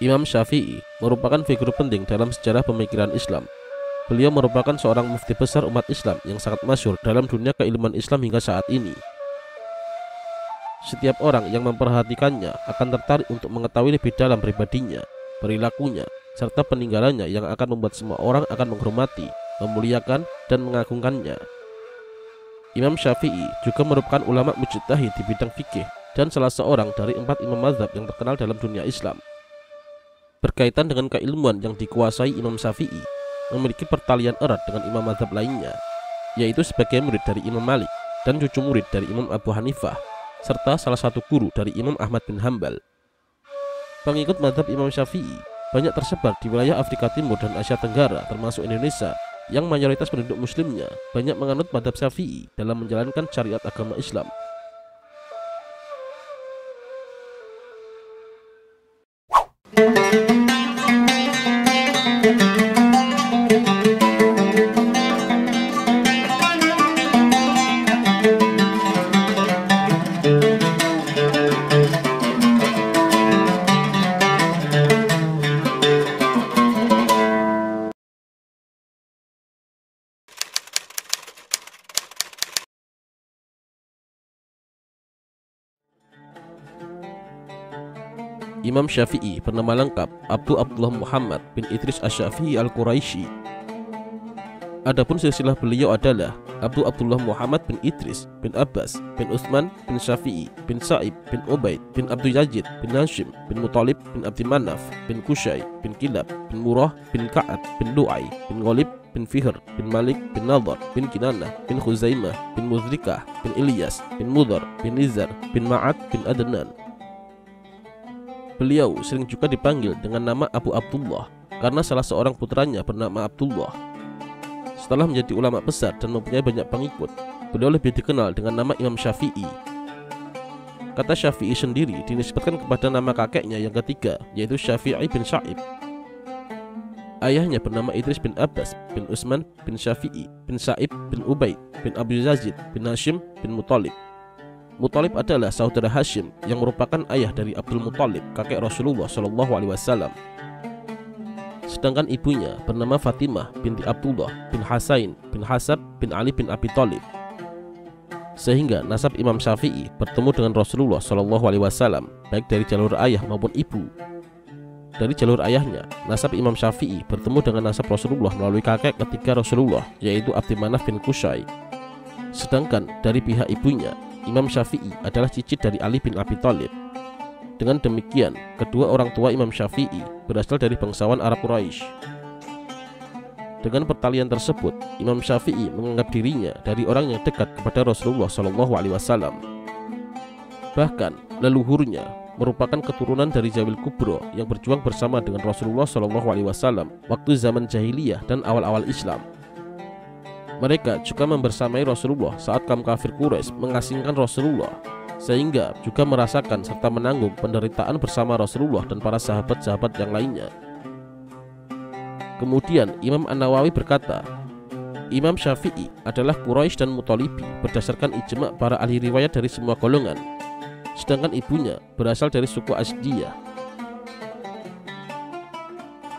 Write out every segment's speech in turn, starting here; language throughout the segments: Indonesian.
Imam Syafi'i merupakan figur penting dalam sejarah pemikiran Islam. Beliau merupakan seorang mufti besar umat Islam yang sangat masyhur dalam dunia keilmuan Islam hingga saat ini. Setiap orang yang memperhatikannya akan tertarik untuk mengetahui lebih dalam pribadinya, perilakunya, serta peninggalannya yang akan membuat semua orang akan menghormati, memuliakan, dan mengagungkannya. Imam Syafi'i juga merupakan ulama mujtahid di bidang fikih dan salah seorang dari 4 imam mazhab yang terkenal dalam dunia Islam. Berkaitan dengan keilmuan yang dikuasai Imam Syafi'i, memiliki pertalian erat dengan imam mazhab lainnya, yaitu sebagai murid dari Imam Malik dan cucu murid dari Imam Abu Hanifah, serta salah satu guru dari Imam Ahmad bin Hambal. Pengikut mazhab Imam Syafi'i banyak tersebar di wilayah Afrika Timur dan Asia Tenggara termasuk Indonesia, yang mayoritas penduduk muslimnya banyak menganut mazhab Syafi'i dalam menjalankan syariat agama Islam. Imam Syafi'i bernama lengkap Abu Abdullah Muhammad bin Idris Asy-Syafi'i Al-Quraisy. Adapun silsilah beliau adalah Abu Abdullah Muhammad bin Idris bin Abbas bin Utsman bin Syafi'i bin Sa'ib bin Ubaid bin Abdul Yazid bin Hashim bin Muthalib bin Abdi Manaf bin Qusay bin Kilab bin Murrah bin Ka'ab bin Lu'ay bin Ghalib bin Fihr bin Malik bin Nadhr bin Kinanah bin Khuzaimah bin Mudrikah bin Ilyas bin Mudhar bin Nizar bin Ma'ad bin Adnan. Beliau sering juga dipanggil dengan nama Abu Abdullah karena salah seorang putranya bernama Abdullah. Setelah menjadi ulama besar dan mempunyai banyak pengikut, beliau lebih dikenal dengan nama Imam Syafi'i. Kata Syafi'i sendiri dinisbatkan kepada nama kakeknya yang ketiga, yaitu Syafi'i bin Sa'ib. Ayahnya bernama Idris bin Abbas bin Utsman bin Syafi'i bin Sa'ib bin Ubaid bin Abdul Yazid bin Hashim bin Muthalib. Muthalib adalah saudara Hashim yang merupakan ayah dari Abdul Muthalib, kakek Rasulullah SAW. Sedangkan ibunya bernama Fatimah binti Abdullah bin Hasain bin Hasab bin Ali bin Abi Thalib. Sehingga nasab Imam Syafi'i bertemu dengan Rasulullah SAW baik dari jalur ayah maupun ibu. Dari jalur ayahnya, nasab Imam Syafi'i bertemu dengan nasab Rasulullah melalui kakek ketiga Rasulullah, yaitu Abdi Manaf bin Qusay. Sedangkan dari pihak ibunya, Imam Syafi'i adalah cicit dari Ali bin Abi Thalib. Dengan demikian, kedua orang tua Imam Syafi'i berasal dari bangsawan Arab Quraisy. Dengan pertalian tersebut, Imam Syafi'i menganggap dirinya dari orang yang dekat kepada Rasulullah SAW. Bahkan, leluhurnya merupakan keturunan dari Zawil Kubro yang berjuang bersama dengan Rasulullah SAW waktu zaman jahiliyah dan awal-awal Islam. Mereka juga membersamai Rasulullah saat kaum kafir Quraisy mengasingkan Rasulullah, sehingga juga merasakan serta menanggung penderitaan bersama Rasulullah dan para sahabat-sahabat yang lainnya. Kemudian Imam An-Nawawi berkata, Imam Syafi'i adalah Quraisy dan Muthalibi berdasarkan ijma' para ahli riwayat dari semua golongan, sedangkan ibunya berasal dari suku Asdiyah.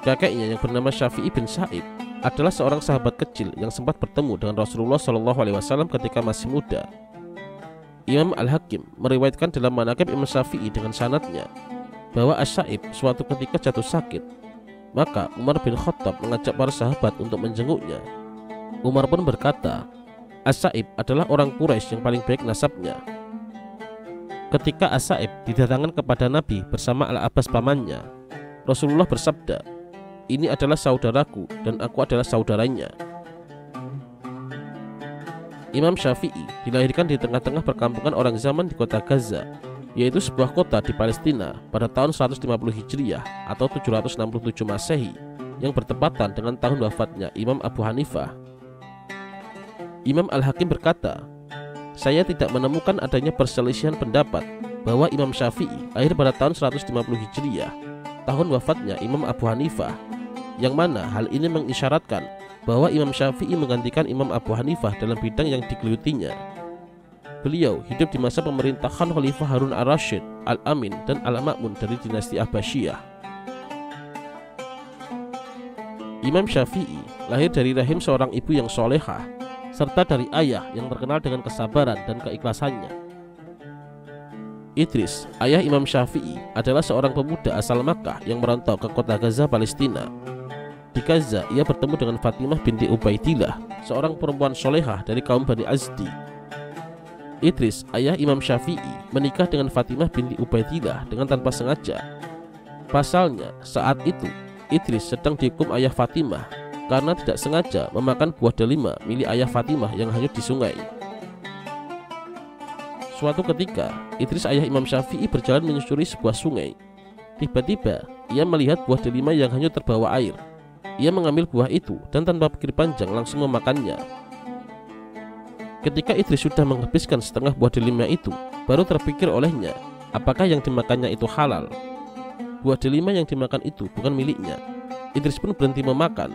Kakeknya yang bernama Syafi'i bin Sa'ib adalah seorang sahabat kecil yang sempat bertemu dengan Rasulullah SAW ketika masih muda. Imam Al-Hakim meriwayatkan dalam Manaqib Imam Syafi'i dengan sanadnya bahwa As-Sa'ib suatu ketika jatuh sakit, maka Umar bin Khattab mengajak para sahabat untuk menjenguknya. Umar pun berkata, As-Sa'ib adalah orang Quraisy yang paling baik nasabnya. Ketika As-Sa'ib didatangkan kepada Nabi bersama Al-Abbas pamannya, Rasulullah bersabda, ini adalah saudaraku dan aku adalah saudaranya. Imam Syafi'i dilahirkan di tengah-tengah perkampungan orang zaman di kota Gaza, yaitu sebuah kota di Palestina pada tahun 150 Hijriah atau 767 Masehi, yang bertepatan dengan tahun wafatnya Imam Abu Hanifah. Imam Al-Hakim berkata, saya tidak menemukan adanya perselisihan pendapat bahwa Imam Syafi'i lahir pada tahun 150 Hijriah, tahun wafatnya Imam Abu Hanifah, yang mana hal ini mengisyaratkan bahwa Imam Syafi'i menggantikan Imam Abu Hanifah dalam bidang yang digelutinya. Beliau hidup di masa pemerintahan Khalifah Harun ar-Rasyid, Al-Amin, dan Al-Ma'mun dari dinasti Abbasiyah. Imam Syafi'i lahir dari rahim seorang ibu yang solehah, serta dari ayah yang terkenal dengan kesabaran dan keikhlasannya. Idris, ayah Imam Syafi'i, adalah seorang pemuda asal Makkah yang merantau ke kota Gaza, Palestina. Di Gaza, ia bertemu dengan Fatimah binti Ubaidillah, seorang perempuan solehah dari kaum Bani Azdi. Idris, ayah Imam Syafi'i, menikah dengan Fatimah binti Ubaidillah dengan tanpa sengaja. Pasalnya, saat itu Idris sedang dihukum ayah Fatimah karena tidak sengaja memakan buah delima milik ayah Fatimah yang hanyut di sungai. Suatu ketika, Idris, ayah Imam Syafi'i, berjalan menyusuri sebuah sungai. Tiba-tiba, ia melihat buah delima yang hanyut terbawa air. Ia mengambil buah itu dan tanpa pikir panjang langsung memakannya. Ketika Idris sudah menghabiskan setengah buah delima itu, baru terpikir olehnya, apakah yang dimakannya itu halal. Buah delima yang dimakan itu bukan miliknya. Idris pun berhenti memakan.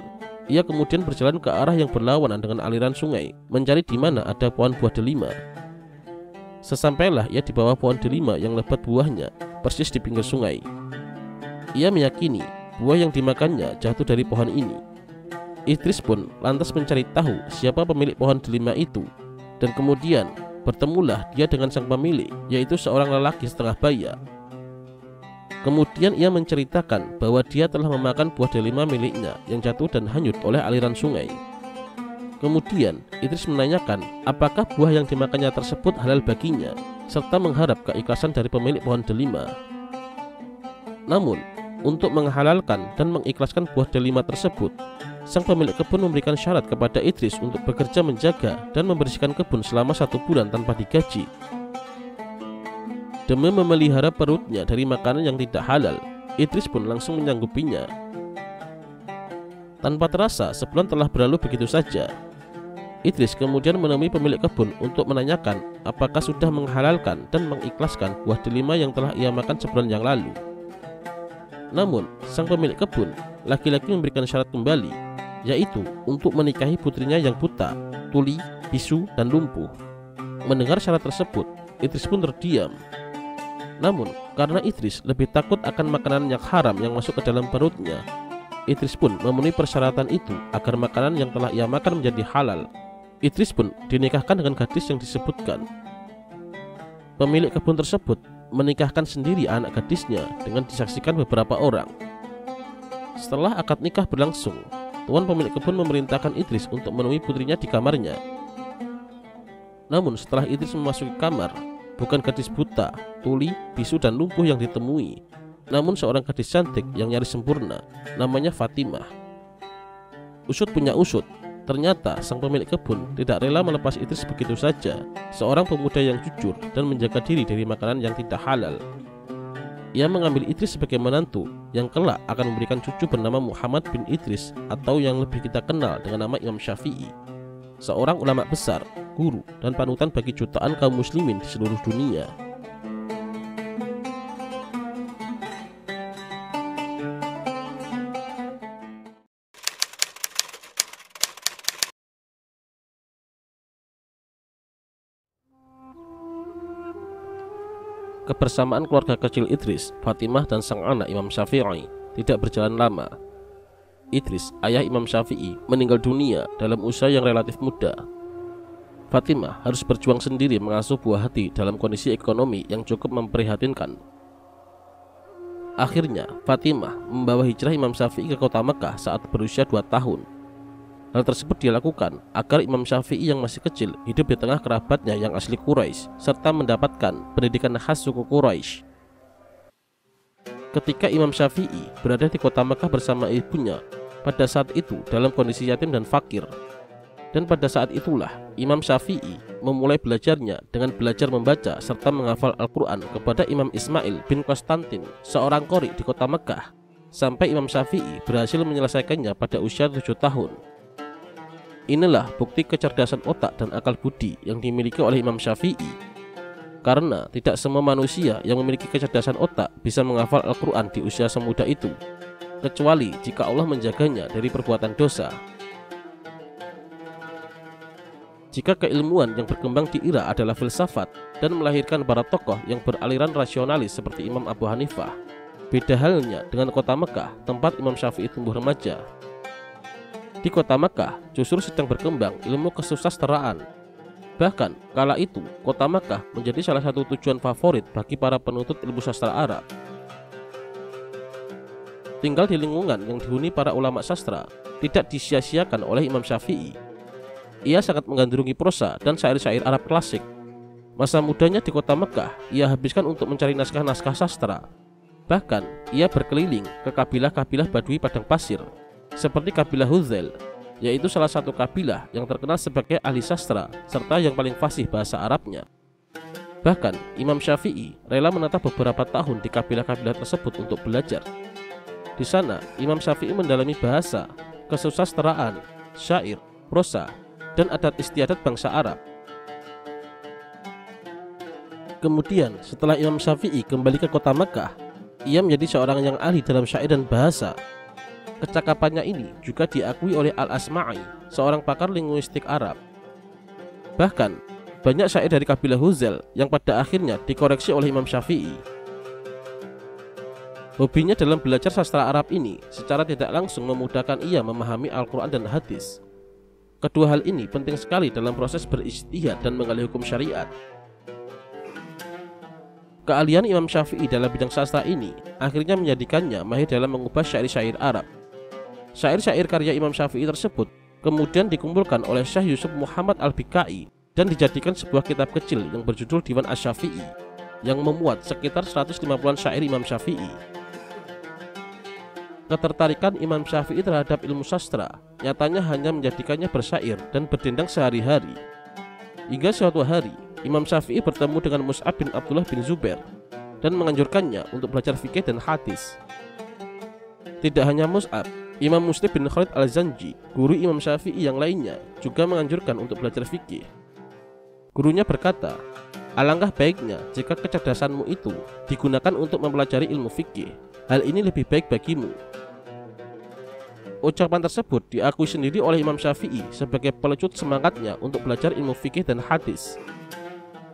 Ia kemudian berjalan ke arah yang berlawanan dengan aliran sungai, mencari di mana ada pohon buah delima. Sesampailah ia di bawah pohon delima yang lebat buahnya, persis di pinggir sungai. Ia meyakini buah yang dimakannya jatuh dari pohon ini. Idris pun lantas mencari tahu siapa pemilik pohon delima itu, dan kemudian bertemulah dia dengan sang pemilik, yaitu seorang lelaki setengah baya. Kemudian ia menceritakan bahwa dia telah memakan buah delima miliknya yang jatuh dan hanyut oleh aliran sungai. Kemudian Idris menanyakan apakah buah yang dimakannya tersebut halal baginya, serta mengharap keikhlasan dari pemilik pohon delima. Namun, untuk menghalalkan dan mengikhlaskan buah delima tersebut, sang pemilik kebun memberikan syarat kepada Idris untuk bekerja menjaga dan membersihkan kebun selama 1 bulan tanpa digaji. Demi memelihara perutnya dari makanan yang tidak halal, Idris pun langsung menyanggupinya. Tanpa terasa, sebulan telah berlalu begitu saja. Idris kemudian menemui pemilik kebun untuk menanyakan apakah sudah menghalalkan dan mengikhlaskan buah delima yang telah ia makan sebulan yang lalu. Namun, sang pemilik kebun lagi-lagi memberikan syarat kembali, yaitu untuk menikahi putrinya yang buta, tuli, bisu, dan lumpuh. Mendengar syarat tersebut, Idris pun terdiam. Namun, karena Idris lebih takut akan makanan yang haram yang masuk ke dalam perutnya, Idris pun memenuhi persyaratan itu agar makanan yang telah ia makan menjadi halal. Idris pun dinikahkan dengan gadis yang disebutkan. Pemilik kebun tersebut menikahkan sendiri anak gadisnya dengan disaksikan beberapa orang. Setelah akad nikah berlangsung, tuan pemilik kebun memerintahkan Idris untuk menemui putrinya di kamarnya. Namun setelah Idris memasuki kamar, bukan gadis buta, tuli, bisu, dan lumpuh yang ditemui, namun seorang gadis cantik yang nyaris sempurna, namanya Fatimah. Usut punya usut, ternyata sang pemilik kebun tidak rela melepas Idris begitu saja, seorang pemuda yang jujur dan menjaga diri dari makanan yang tidak halal. Ia mengambil Idris sebagai menantu yang kelak akan memberikan cucu bernama Muhammad bin Idris, atau yang lebih kita kenal dengan nama Imam Syafi'i, seorang ulama besar, guru, dan panutan bagi jutaan kaum muslimin di seluruh dunia. Kebersamaan keluarga kecil Idris, Fatimah, dan sang anak Imam Syafi'i tidak berjalan lama. Idris, ayah Imam Syafi'i, meninggal dunia dalam usia yang relatif muda. Fatimah harus berjuang sendiri mengasuh buah hati dalam kondisi ekonomi yang cukup memprihatinkan. Akhirnya, Fatimah membawa hijrah Imam Syafi'i ke kota Mekah saat berusia 2 tahun. Hal tersebut dilakukan agar Imam Syafi'i yang masih kecil hidup di tengah kerabatnya yang asli Quraisy, serta mendapatkan pendidikan khas suku Quraisy. Ketika Imam Syafi'i berada di kota Mekah bersama ibunya, pada saat itu dalam kondisi yatim dan fakir. Dan pada saat itulah Imam Syafi'i memulai belajarnya dengan belajar membaca serta menghafal Al-Quran kepada Imam Ismail bin Konstantin, seorang qori di kota Mekah, sampai Imam Syafi'i berhasil menyelesaikannya pada usia 7 tahun. Inilah bukti kecerdasan otak dan akal budi yang dimiliki oleh Imam Syafi'i. Karena tidak semua manusia yang memiliki kecerdasan otak bisa menghafal Al-Quran di usia semuda itu, kecuali jika Allah menjaganya dari perbuatan dosa. Jika keilmuan yang berkembang di Irak adalah filsafat dan melahirkan para tokoh yang beraliran rasionalis seperti Imam Abu Hanifah, beda halnya dengan kota Mekah tempat Imam Syafi'i tumbuh remaja. Di kota Makkah justru sedang berkembang ilmu kesusastraan. Bahkan kala itu kota Makkah menjadi salah satu tujuan favorit bagi para penuntut ilmu sastra Arab. Tinggal di lingkungan yang dihuni para ulama sastra tidak disia-siakan oleh Imam Syafi'i. Ia sangat menggandrungi prosa dan syair-syair Arab klasik. Masa mudanya di kota Makkah ia habiskan untuk mencari naskah-naskah sastra. Bahkan ia berkeliling ke kabilah-kabilah Badui padang pasir seperti kabilah Hudzail, yaitu salah satu kabilah yang terkenal sebagai ahli sastra serta yang paling fasih bahasa Arabnya. Bahkan Imam Syafi'i rela menetap beberapa tahun di kabilah-kabilah tersebut untuk belajar. Di sana Imam Syafi'i mendalami bahasa, kesusastraan, syair, prosa, dan adat istiadat bangsa Arab. Kemudian setelah Imam Syafi'i kembali ke kota Makkah, ia menjadi seorang yang ahli dalam syair dan bahasa. Kecakapannya ini juga diakui oleh Al-Asma'i, seorang pakar linguistik Arab. Bahkan banyak syair dari kabilah Hudzail yang pada akhirnya dikoreksi oleh Imam Syafi'i. Hobinya dalam belajar sastra Arab ini secara tidak langsung memudahkan ia memahami Al-Quran dan hadis. Kedua hal ini penting sekali dalam proses berijtihad dan menggali hukum syariat. Keahlian Imam Syafi'i dalam bidang sastra ini akhirnya menjadikannya mahir dalam mengubah syair-syair Arab. Syair-syair karya Imam Syafi'i tersebut kemudian dikumpulkan oleh Syekh Yusuf Muhammad Al-Bikai dan dijadikan sebuah kitab kecil yang berjudul Diwan Asy-Syafi'i yang memuat sekitar 150-an syair Imam Syafi'i. Ketertarikan Imam Syafi'i terhadap ilmu sastra nyatanya hanya menjadikannya bersyair dan berdendang sehari-hari. Hingga suatu hari Imam Syafi'i bertemu dengan Mus'ab bin Abdullah bin Zubair dan menganjurkannya untuk belajar fikih dan hadis. Tidak hanya Mus'ab, Imam Muslim bin Khalid Al-Zanji, guru Imam Syafi'i yang lainnya, juga menganjurkan untuk belajar fikih. Gurunya berkata, "Alangkah baiknya jika kecerdasanmu itu digunakan untuk mempelajari ilmu fikih. Hal ini lebih baik bagimu." Ucapan tersebut diakui sendiri oleh Imam Syafi'i sebagai pelecut semangatnya untuk belajar ilmu fikih dan hadis.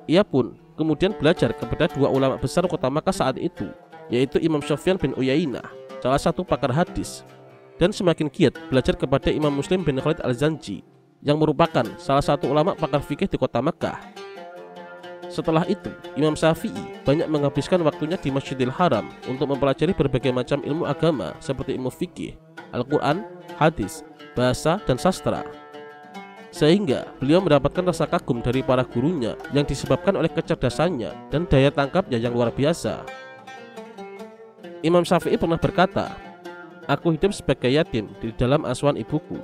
Ia pun kemudian belajar kepada dua ulama besar kota Makkah saat itu, yaitu Imam Sufyan bin Uyainah, salah satu pakar hadis, dan semakin giat belajar kepada Imam Muslim bin Khalid Al-Zanji, yang merupakan salah satu ulama pakar fikih di kota Makkah. Setelah itu, Imam Syafi'i banyak menghabiskan waktunya di Masjidil Haram untuk mempelajari berbagai macam ilmu agama seperti ilmu fikih, Al-Quran, hadis, bahasa, dan sastra. Sehingga beliau mendapatkan rasa kagum dari para gurunya yang disebabkan oleh kecerdasannya dan daya tangkapnya yang luar biasa. Imam Syafi'i pernah berkata, "Aku hidup sebagai yatim di dalam asuhan ibuku.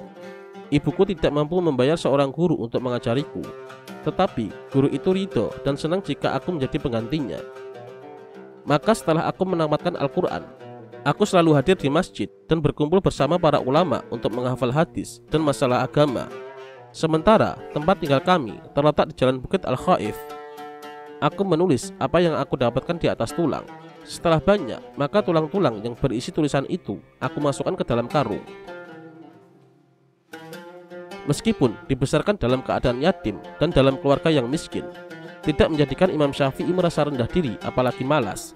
Ibuku tidak mampu membayar seorang guru untuk mengajariku, tetapi guru itu ridho dan senang jika aku menjadi penggantinya. Maka setelah aku menamatkan Al-Quran, aku selalu hadir di masjid dan berkumpul bersama para ulama untuk menghafal hadis dan masalah agama. Sementara tempat tinggal kami terletak di Jalan Bukit Al-Khaif. Aku menulis apa yang aku dapatkan di atas tulang. Setelah banyak, maka tulang-tulang yang berisi tulisan itu aku masukkan ke dalam karung." Meskipun dibesarkan dalam keadaan yatim dan dalam keluarga yang miskin, tidak menjadikan Imam Syafi'i merasa rendah diri apalagi malas.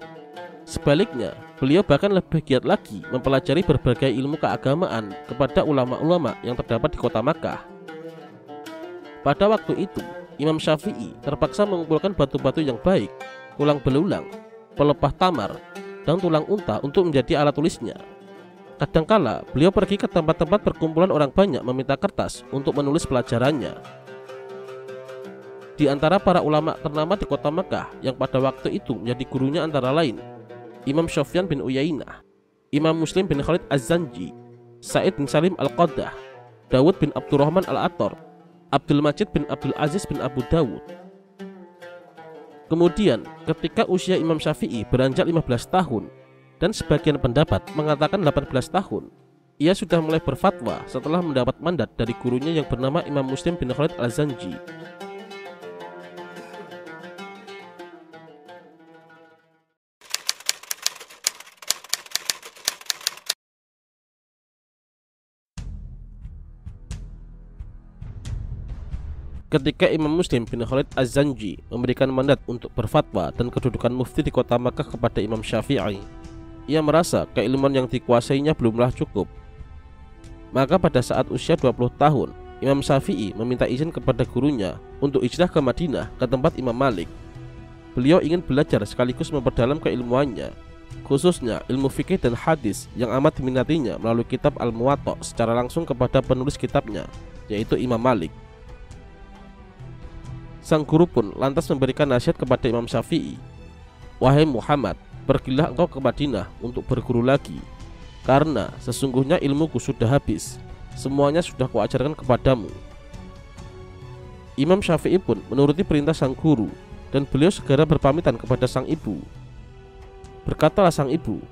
Sebaliknya, beliau bahkan lebih giat lagi mempelajari berbagai ilmu keagamaan kepada ulama-ulama yang terdapat di kota Makkah. Pada waktu itu, Imam Syafi'i terpaksa mengumpulkan batu-batu yang baik, tulang belulang, pelepah tamar, dan tulang unta untuk menjadi alat tulisnya. Kadangkala beliau pergi ke tempat-tempat perkumpulan orang banyak meminta kertas untuk menulis pelajarannya. Di antara para ulama ternama di kota Makkah yang pada waktu itu menjadi gurunya antara lain Imam Sufyan bin Uyainah, Imam Muslim bin Khalid Az-Zanji, Sa'id bin Salim Al-Qaddah, Dawud bin Abdurrahman Al-Attar, Abdul Majid bin Abdul Aziz bin Abu Dawud. Kemudian ketika usia Imam Syafi'i beranjak 15 tahun dan sebagian pendapat mengatakan 18 tahun, ia sudah mulai berfatwa setelah mendapat mandat dari gurunya yang bernama Imam Muslim bin Khalid Al-Zanji. Ketika Imam Muslim bin Khalid Az-Zanji memberikan mandat untuk berfatwa dan kedudukan mufti di kota Makkah kepada Imam Syafi'i, ia merasa keilmuan yang dikuasainya belumlah cukup. Maka pada saat usia 20 tahun, Imam Syafi'i meminta izin kepada gurunya untuk hijrah ke Madinah ke tempat Imam Malik. Beliau ingin belajar sekaligus memperdalam keilmuannya, khususnya ilmu fikih dan hadis yang amat diminatinya melalui kitab Al-Muwatta secara langsung kepada penulis kitabnya, yaitu Imam Malik. Sang guru pun lantas memberikan nasihat kepada Imam Syafi'i, "Wahai Muhammad, pergilah engkau ke Madinah untuk berguru lagi, karena sesungguhnya ilmuku sudah habis, semuanya sudah kuajarkan kepadamu." Imam Syafi'i pun menuruti perintah sang guru, dan beliau segera berpamitan kepada sang ibu. Berkatalah sang ibu,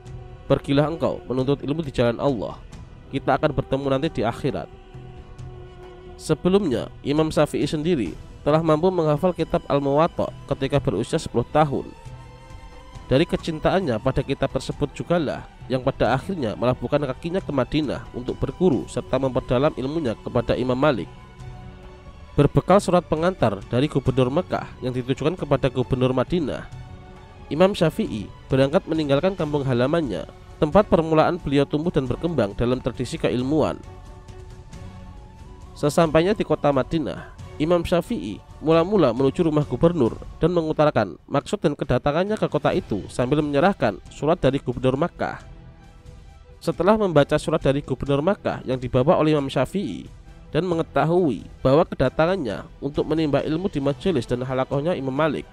"Pergilah engkau menuntut ilmu di jalan Allah, kita akan bertemu nanti di akhirat." Sebelumnya, Imam Syafi'i sendiri telah mampu menghafal kitab Al-Muwatta ketika berusia 10 tahun. Dari kecintaannya pada kitab tersebut jugalah yang pada akhirnya melabuhkan kakinya ke Madinah untuk berguru serta memperdalam ilmunya kepada Imam Malik. Berbekal surat pengantar dari gubernur Mekah yang ditujukan kepada gubernur Madinah, Imam Syafi'i berangkat meninggalkan kampung halamannya, tempat permulaan beliau tumbuh dan berkembang dalam tradisi keilmuan. Sesampainya di kota Madinah, Imam Syafi'i mula-mula menuju rumah gubernur dan mengutarakan maksud dan kedatangannya ke kota itu sambil menyerahkan surat dari gubernur Makkah. Setelah membaca surat dari gubernur Makkah yang dibawa oleh Imam Syafi'i dan mengetahui bahwa kedatangannya untuk menimba ilmu di majelis dan halakohnya Imam Malik,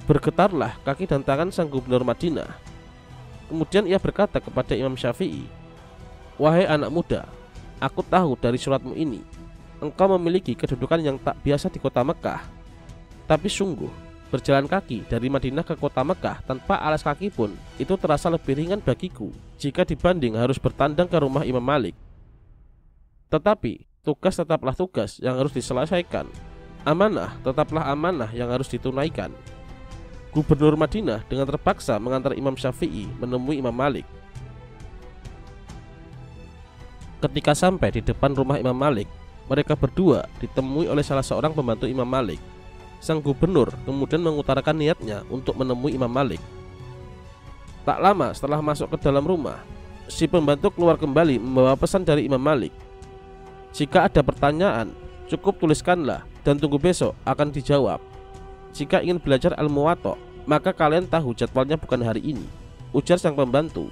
bergetarlah kaki dan tangan sang gubernur Madinah. Kemudian ia berkata kepada Imam Syafi'i, "Wahai anak muda, aku tahu dari suratmu ini engkau memiliki kedudukan yang tak biasa di kota Mekah. Tapi sungguh, berjalan kaki dari Madinah ke kota Mekah tanpa alas kaki pun itu terasa lebih ringan bagiku jika dibanding harus bertandang ke rumah Imam Malik. Tetapi tugas tetaplah tugas yang harus diselesaikan, amanah tetaplah amanah yang harus ditunaikan." Gubernur Madinah dengan terpaksa mengantar Imam Syafi'i menemui Imam Malik. Ketika sampai di depan rumah Imam Malik, mereka berdua ditemui oleh salah seorang pembantu Imam Malik. Sang gubernur kemudian mengutarakan niatnya untuk menemui Imam Malik. Tak lama setelah masuk ke dalam rumah, si pembantu keluar kembali membawa pesan dari Imam Malik. "Jika ada pertanyaan, cukup tuliskanlah dan tunggu besok akan dijawab. Jika ingin belajar Al-Muwatta, maka kalian tahu jadwalnya bukan hari ini," ujar sang pembantu.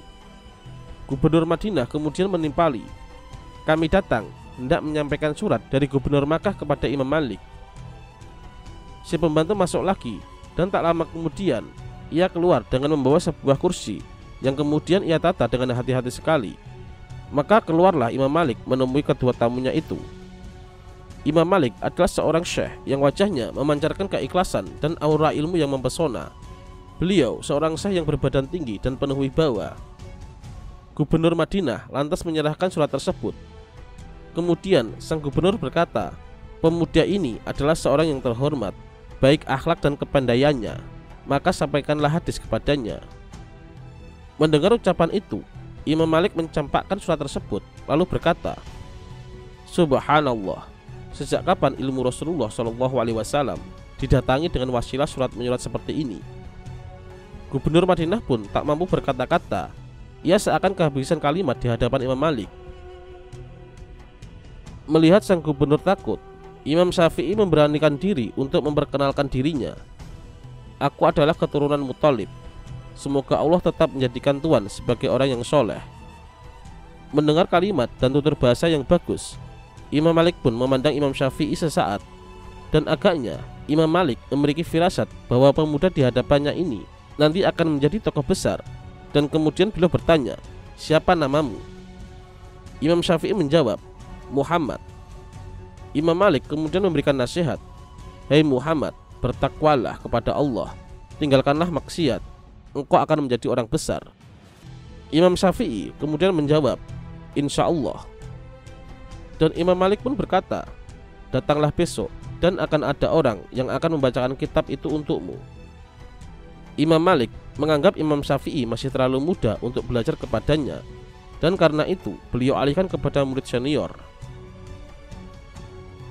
Gubernur Madinah kemudian menimpali, "Kami datang hendak menyampaikan surat dari gubernur Makkah kepada Imam Malik." Si pembantu masuk lagi, dan tak lama kemudian ia keluar dengan membawa sebuah kursi yang kemudian ia tata dengan hati-hati sekali. Maka keluarlah Imam Malik menemui kedua tamunya itu. Imam Malik adalah seorang syekh yang wajahnya memancarkan keikhlasan dan aura ilmu yang mempesona. Beliau seorang syekh yang berbadan tinggi dan penuh wibawa. Gubernur Madinah lantas menyerahkan surat tersebut. Kemudian sang gubernur berkata, "Pemuda ini adalah seorang yang terhormat, baik akhlak dan kepandaiannya, maka sampaikanlah hadis kepadanya." Mendengar ucapan itu, Imam Malik mencampakkan surat tersebut lalu berkata, "Subhanallah, sejak kapan ilmu Rasulullah SAW didatangi dengan wasilah surat menyurat seperti ini?" Gubernur Madinah pun tak mampu berkata-kata, ia seakan kehabisan kalimat di hadapan Imam Malik. Melihat sang gubernur takut, Imam Syafi'i memberanikan diri untuk memperkenalkan dirinya. "Aku adalah keturunan Muthalib. Semoga Allah tetap menjadikan Tuan sebagai orang yang soleh." Mendengar kalimat dan tutur bahasa yang bagus, Imam Malik pun memandang Imam Syafi'i sesaat, dan agaknya Imam Malik memiliki firasat bahwa pemuda di hadapannya ini nanti akan menjadi tokoh besar, dan kemudian beliau bertanya, "Siapa namamu?" Imam Syafi'i menjawab, "Muhammad." Imam Malik kemudian memberikan nasihat, "Hei Muhammad, bertakwalah kepada Allah, tinggalkanlah maksiat, engkau akan menjadi orang besar." Imam Syafi'i kemudian menjawab, "Insya Allah." Dan Imam Malik pun berkata, "Datanglah besok dan akan ada orang yang akan membacakan kitab itu untukmu." Imam Malik menganggap Imam Syafi'i masih terlalu muda untuk belajar kepadanya, dan karena itu beliau alihkan kepada murid senior.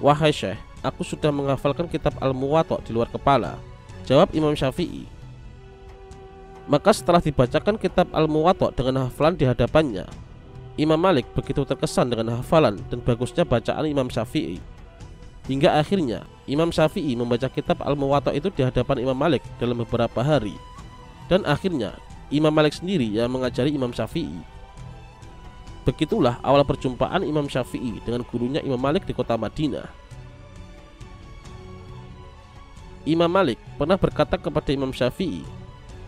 "Wahai Syekh, aku sudah menghafalkan kitab Al-Muwatta di luar kepala," jawab Imam Syafi'i. Maka setelah dibacakan kitab Al-Muwatta dengan hafalan di hadapannya, Imam Malik begitu terkesan dengan hafalan dan bagusnya bacaan Imam Syafi'i, hingga akhirnya Imam Syafi'i membaca kitab Al-Muwatta itu di hadapan Imam Malik dalam beberapa hari. Dan akhirnya Imam Malik sendiri yang mengajari Imam Syafi'i. Begitulah awal perjumpaan Imam Syafi'i dengan gurunya Imam Malik di kota Madinah. Imam Malik pernah berkata kepada Imam Syafi'i,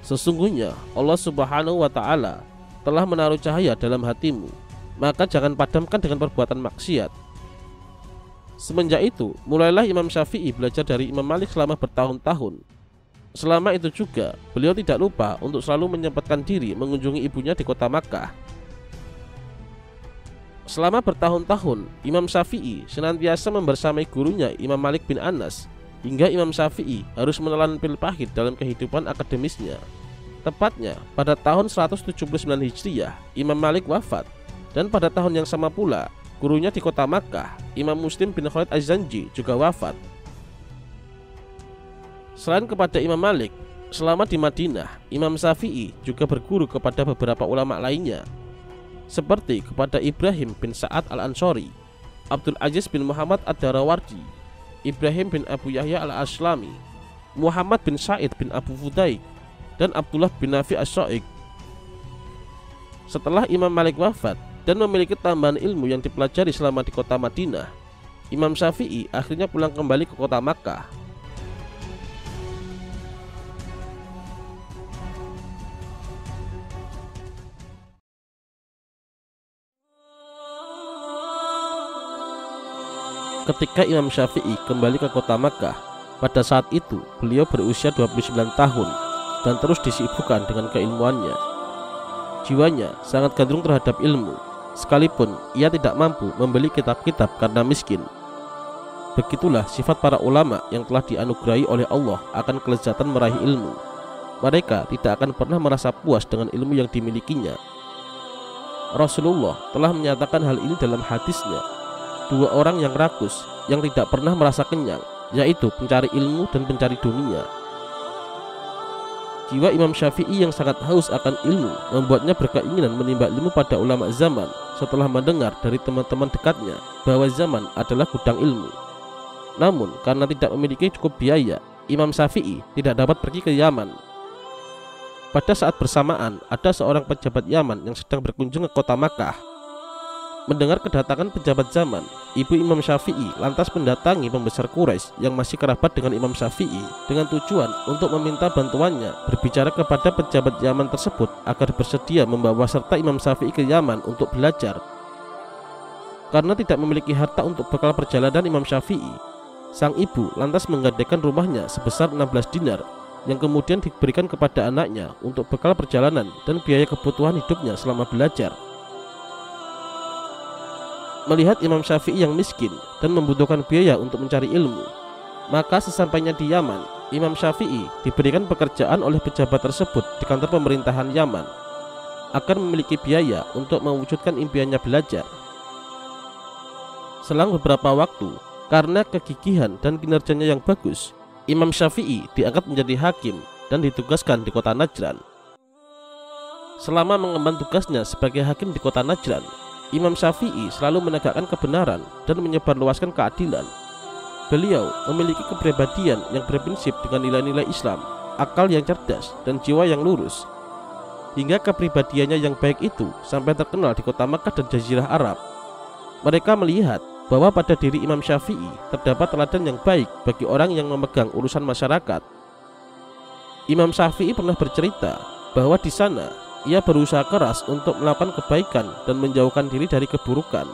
"Sesungguhnya Allah Subhanahu wa Ta'ala telah menaruh cahaya dalam hatimu, maka jangan padamkan dengan perbuatan maksiat." Semenjak itu, mulailah Imam Syafi'i belajar dari Imam Malik selama bertahun-tahun. Selama itu juga, beliau tidak lupa untuk selalu menyempatkan diri mengunjungi ibunya di kota Makkah. Selama bertahun-tahun, Imam Syafi'i senantiasa membersamai gurunya Imam Malik bin Anas, hingga Imam Syafi'i harus menelan pil pahit dalam kehidupan akademisnya. Tepatnya pada tahun 179 Hijriah, Imam Malik wafat, dan pada tahun yang sama pula, gurunya di kota Makkah, Imam Muslim bin Khalid Az-Zanji juga wafat. Selain kepada Imam Malik, selama di Madinah, Imam Syafi'i juga berguru kepada beberapa ulama lainnya, seperti kepada Ibrahim bin Sa'ad Al-Ansori, Abdul Aziz bin Muhammad Ad-Darawardi, Ibrahim bin Abu Yahya Al-Aslami, Muhammad bin Sa'id bin Abu Fudaik, dan Abdullah bin Nafi As-Sa'ik. Setelah Imam Malik wafat dan memiliki tambahan ilmu yang dipelajari selama di kota Madinah, Imam Syafi'i akhirnya pulang kembali ke kota Makkah. Ketika Imam Syafi'i kembali ke kota Makkah, pada saat itu beliau berusia 29 tahun dan terus disibukkan dengan keilmuannya. Jiwanya sangat gandrung terhadap ilmu, sekalipun ia tidak mampu membeli kitab-kitab karena miskin. Begitulah sifat para ulama yang telah dianugerahi oleh Allah akan kelezatan meraih ilmu. Mereka tidak akan pernah merasa puas dengan ilmu yang dimilikinya. Rasulullah telah menyatakan hal ini dalam hadisnya, "Dua orang yang rakus, yang tidak pernah merasa kenyang, yaitu pencari ilmu dan pencari dunia." Jiwa Imam Syafi'i yang sangat haus akan ilmu membuatnya berkeinginan menimba ilmu pada ulama zaman setelah mendengar dari teman-teman dekatnya bahwa zaman adalah gudang ilmu. Namun karena tidak memiliki cukup biaya, Imam Syafi'i tidak dapat pergi ke Yaman. Pada saat bersamaan, ada seorang pejabat Yaman yang sedang berkunjung ke kota Makkah. Mendengar kedatangan pejabat zaman, ibu Imam Syafi'i lantas mendatangi pembesar Quraisy yang masih kerabat dengan Imam Syafi'i dengan tujuan untuk meminta bantuannya berbicara kepada pejabat Yaman tersebut agar bersedia membawa serta Imam Syafi'i ke Yaman untuk belajar. Karena tidak memiliki harta untuk bekal perjalanan Imam Syafi'i, sang ibu lantas menggadaikan rumahnya sebesar 16 dinar yang kemudian diberikan kepada anaknya untuk bekal perjalanan dan biaya kebutuhan hidupnya selama belajar. Melihat Imam Syafi'i yang miskin dan membutuhkan biaya untuk mencari ilmu, maka sesampainya di Yaman, Imam Syafi'i diberikan pekerjaan oleh pejabat tersebut di kantor pemerintahan Yaman agar memiliki biaya untuk mewujudkan impiannya belajar. Selang beberapa waktu, karena kegigihan dan kinerjanya yang bagus, Imam Syafi'i diangkat menjadi hakim dan ditugaskan di kota Najran. Selama mengemban tugasnya sebagai hakim di kota Najran, Imam Syafi'i selalu menegakkan kebenaran dan menyebarluaskan keadilan. Beliau memiliki kepribadian yang berprinsip dengan nilai-nilai Islam, akal yang cerdas, dan jiwa yang lurus. Hingga kepribadiannya yang baik itu sampai terkenal di kota Makkah dan Jazirah Arab. Mereka melihat bahwa pada diri Imam Syafi'i terdapat teladan yang baik bagi orang yang memegang urusan masyarakat. Imam Syafi'i pernah bercerita bahwa di sana ia berusaha keras untuk melakukan kebaikan dan menjauhkan diri dari keburukan.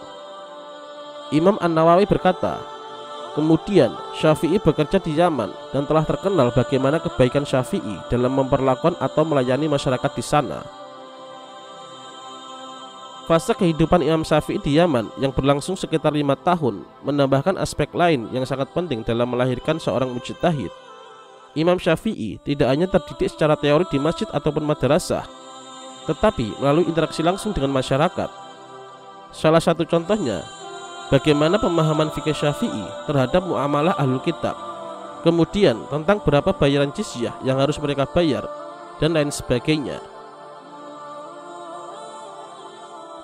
Imam An-Nawawi berkata, kemudian Syafi'i bekerja di Yaman dan telah terkenal bagaimana kebaikan Syafi'i dalam memperlakukan atau melayani masyarakat di sana. Fase kehidupan Imam Syafi'i di Yaman yang berlangsung sekitar 5 tahun menambahkan aspek lain yang sangat penting dalam melahirkan seorang mujtahid. Imam Syafi'i tidak hanya terdidik secara teori di masjid ataupun madrasah, tetapi melalui interaksi langsung dengan masyarakat. Salah satu contohnya, bagaimana pemahaman fikih Syafi'i terhadap muamalah ahlul kitab, kemudian tentang berapa bayaran jizyah yang harus mereka bayar, dan lain sebagainya.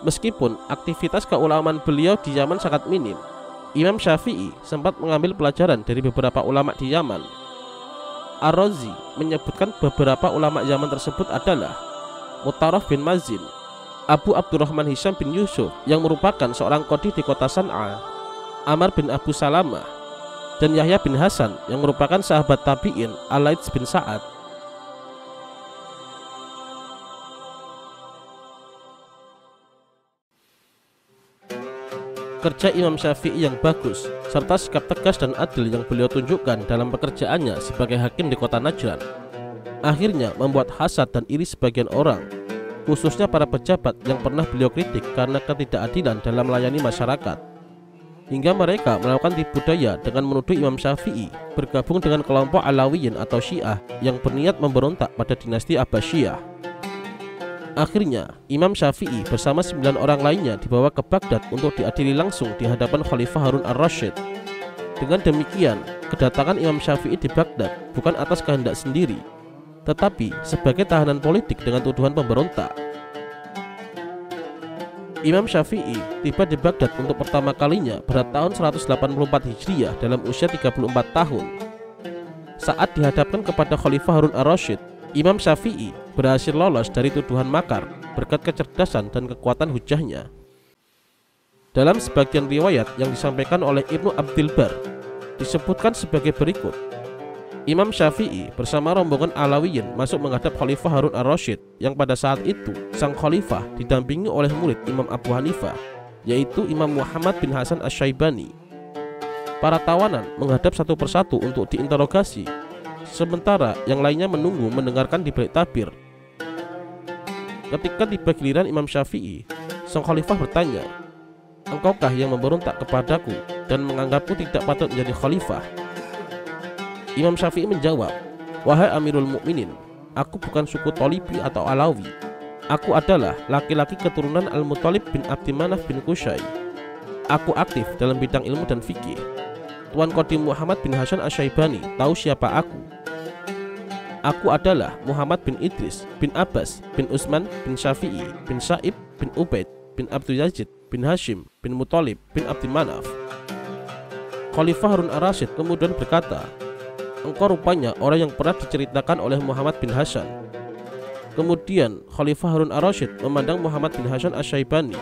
Meskipun aktivitas keulamaan beliau di Yaman sangat minim, Imam Syafi'i sempat mengambil pelajaran dari beberapa ulama di Yaman. Ar-Razi menyebutkan beberapa ulama Yaman tersebut adalah Mutarraf bin Mazin, Abu Abdurrahman Hisham bin Yusuf yang merupakan seorang qadhi di kota San'a, Amr bin Abu Salamah, dan Yahya bin Hasan yang merupakan sahabat tabi'in Al-Laits bin Sa'ad. Kerja Imam Syafi'i yang bagus serta sikap tegas dan adil yang beliau tunjukkan dalam pekerjaannya sebagai hakim di kota Najran akhirnya membuat hasad dan iri sebagian orang, khususnya para pejabat yang pernah beliau kritik karena ketidakadilan dalam melayani masyarakat, hingga mereka melakukan tipu daya dengan menuduh Imam Syafi'i bergabung dengan kelompok Alawiyin atau Syiah yang berniat memberontak pada dinasti Abbasiyah. Akhirnya, Imam Syafi'i bersama 9 orang lainnya dibawa ke Baghdad untuk diadili langsung di hadapan Khalifah Harun ar-Rasyid. Dengan demikian, kedatangan Imam Syafi'i di Baghdad bukan atas kehendak sendiri, tetapi sebagai tahanan politik dengan tuduhan pemberontak. Imam Syafi'i tiba di Baghdad untuk pertama kalinya pada tahun 184 Hijriah dalam usia 34 tahun. Saat dihadapkan kepada Khalifah Harun ar-Rasyid, Imam Syafi'i berhasil lolos dari tuduhan makar berkat kecerdasan dan kekuatan hujahnya. Dalam sebagian riwayat yang disampaikan oleh Ibnu Abdil Bar, disebutkan sebagai berikut. Imam Syafi'i bersama rombongan Alawiyin masuk menghadap Khalifah Harun ar-Rasyid yang pada saat itu sang khalifah didampingi oleh murid Imam Abu Hanifah, yaitu Imam Muhammad bin Hasan Asy-Syaibani. Para tawanan menghadap satu persatu untuk diinterogasi, sementara yang lainnya menunggu mendengarkan di balik tabir. Ketika tiba giliran Imam Syafi'i, sang khalifah bertanya, "Engkaukah yang memberontak kepadaku dan menganggapku tidak patut menjadi khalifah?" Imam Syafi'i menjawab, "Wahai Amirul Mukminin, aku bukan suku Thalibi atau Alawi. Aku adalah laki-laki keturunan Al-Muttalib bin Abdi Manaf bin Qusay. Aku aktif dalam bidang ilmu dan fikih. Tuan Qadim Muhammad bin Hasan Asy-Syaibani tahu siapa aku. Aku adalah Muhammad bin Idris bin Abbas bin Utsman bin Syafi'i bin Sa'ib bin Ubaid bin Abdul Yazid bin Hashim bin Muttalib bin Abdi Manaf." Khalifah Harun ar-Rasyid kemudian berkata, "Engkau rupanya orang yang pernah diceritakan oleh Muhammad bin Hasan." Kemudian Khalifah Harun ar-Rasyid memandang Muhammad bin Hasan Asy-Syaibani,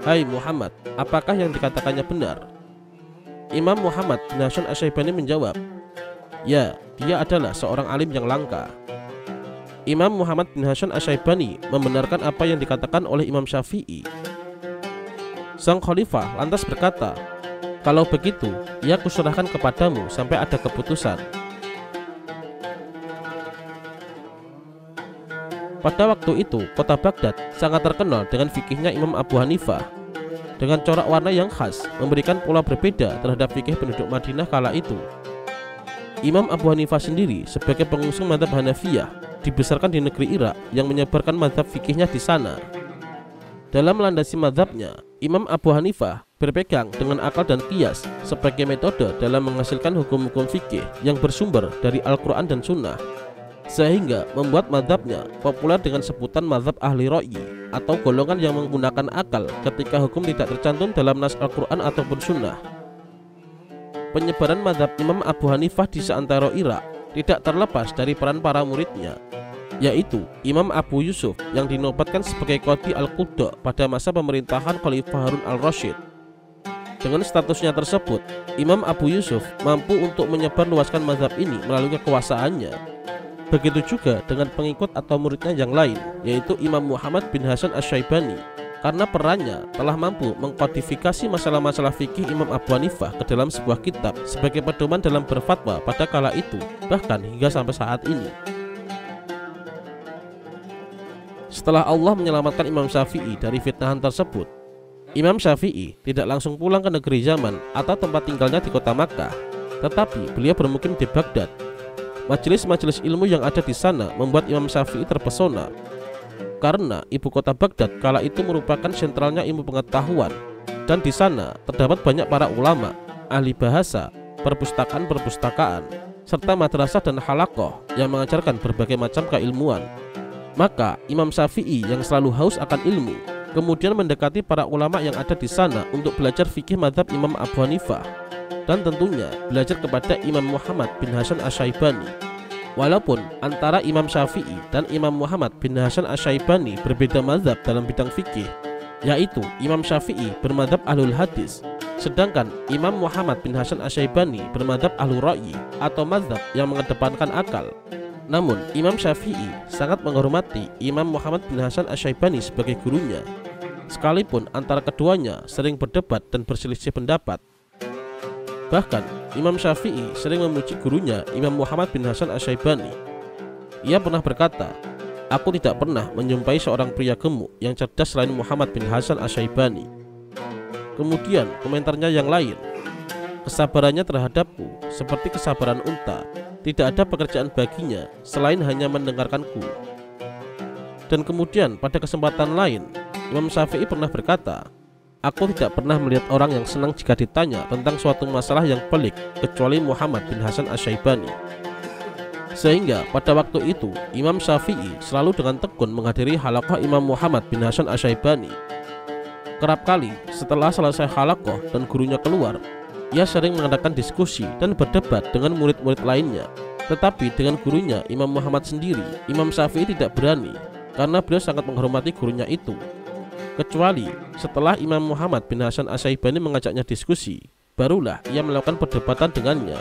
"Hai Muhammad, apakah yang dikatakannya benar?" Imam Muhammad bin Hasan Asy-Syaibani menjawab, "Ya, dia adalah seorang alim yang langka." Imam Muhammad bin Hasan Asy-Syaibani membenarkan apa yang dikatakan oleh Imam Syafi'i. Sang khalifah lantas berkata, "Kalau begitu, ia kuserahkan kepadamu sampai ada keputusan." Pada waktu itu, kota Baghdad sangat terkenal dengan fikihnya Imam Abu Hanifah. Dengan corak warna yang khas, memberikan pola berbeda terhadap fikih penduduk Madinah kala itu. Imam Abu Hanifah sendiri sebagai pengusung mazhab Hanafiyah dibesarkan di negeri Irak yang menyebarkan mazhab fikihnya di sana. Dalam melandasi mazhabnya, Imam Abu Hanifah berpegang dengan akal dan qiyas sebagai metode dalam menghasilkan hukum-hukum fikih yang bersumber dari Al-Quran dan Sunnah, sehingga membuat mazhabnya populer dengan sebutan mazhab ahli ra'yi atau golongan yang menggunakan akal ketika hukum tidak tercantum dalam nas Al-Quran ataupun Sunnah. Penyebaran mazhab Imam Abu Hanifah di seantero Irak tidak terlepas dari peran para muridnya, yaitu Imam Abu Yusuf yang dinobatkan sebagai Qadhi Al-Qudha pada masa pemerintahan Khalifah Harun al-Rasyid. Dengan statusnya tersebut, Imam Abu Yusuf mampu untuk menyebarluaskan mazhab ini melalui kekuasaannya. Begitu juga dengan pengikut atau muridnya yang lain, yaitu Imam Muhammad bin Hasan Asy-Syaibani, karena perannya telah mampu mengkodifikasi masalah-masalah fikih Imam Abu Hanifah ke dalam sebuah kitab sebagai pedoman dalam berfatwa pada kala itu, bahkan hingga sampai saat ini. Setelah Allah menyelamatkan Imam Syafi'i dari fitnahan tersebut, Imam Syafi'i tidak langsung pulang ke negeri Yaman atau tempat tinggalnya di kota Makkah, tetapi beliau bermukim di Baghdad. Majelis-majelis ilmu yang ada di sana membuat Imam Syafi'i terpesona, karena ibu kota Baghdad kala itu merupakan sentralnya ilmu pengetahuan, dan di sana terdapat banyak para ulama, ahli bahasa, perpustakaan-perpustakaan, serta madrasah dan halaqah yang mengajarkan berbagai macam keilmuan. Maka Imam Syafi'i yang selalu haus akan ilmu Kemudian mendekati para ulama yang ada di sana untuk belajar fikih mazhab Imam Abu Hanifah, dan tentunya belajar kepada Imam Muhammad bin Hasan Asy-Syaibani. Walaupun antara Imam Syafi'i dan Imam Muhammad bin Hasan Asy-Syaibani berbeda mazhab dalam bidang fikih, yaitu Imam Syafi'i bermadzhab ahlul hadis, sedangkan Imam Muhammad bin Hasan Asy-Syaibani bermadzhab ahlul ra'yi atau mazhab yang mengedepankan akal. Namun Imam Syafi'i sangat menghormati Imam Muhammad bin Hasan Asy-Syaibani sebagai gurunya, sekalipun antara keduanya sering berdebat dan berselisih pendapat. Bahkan Imam Syafi'i sering memuji gurunya Imam Muhammad bin Hasan Asy-Syaibani. Ia pernah berkata, "Aku tidak pernah menjumpai seorang pria gemuk yang cerdas selain Muhammad bin Hasan Asy-Syaibani." Kemudian komentarnya yang lain, "Kesabarannya terhadapku seperti kesabaran unta, tidak ada pekerjaan baginya selain hanya mendengarkanku." Dan kemudian pada kesempatan lain, Imam Syafi'i pernah berkata, "Aku tidak pernah melihat orang yang senang jika ditanya tentang suatu masalah yang pelik kecuali Muhammad bin Hasan Asy-Syaibani." Sehingga pada waktu itu Imam Syafi'i selalu dengan tekun menghadiri halaqah Imam Muhammad bin Hasan Asy-Syaibani. Kerap kali setelah selesai halaqah dan gurunya keluar, ia sering mengadakan diskusi dan berdebat dengan murid-murid lainnya. Tetapi dengan gurunya Imam Muhammad sendiri, Imam Syafi'i tidak berani, karena beliau sangat menghormati gurunya itu. Kecuali setelah Imam Muhammad bin Hasan Asy-Syaibani mengajaknya diskusi, barulah ia melakukan perdebatan dengannya.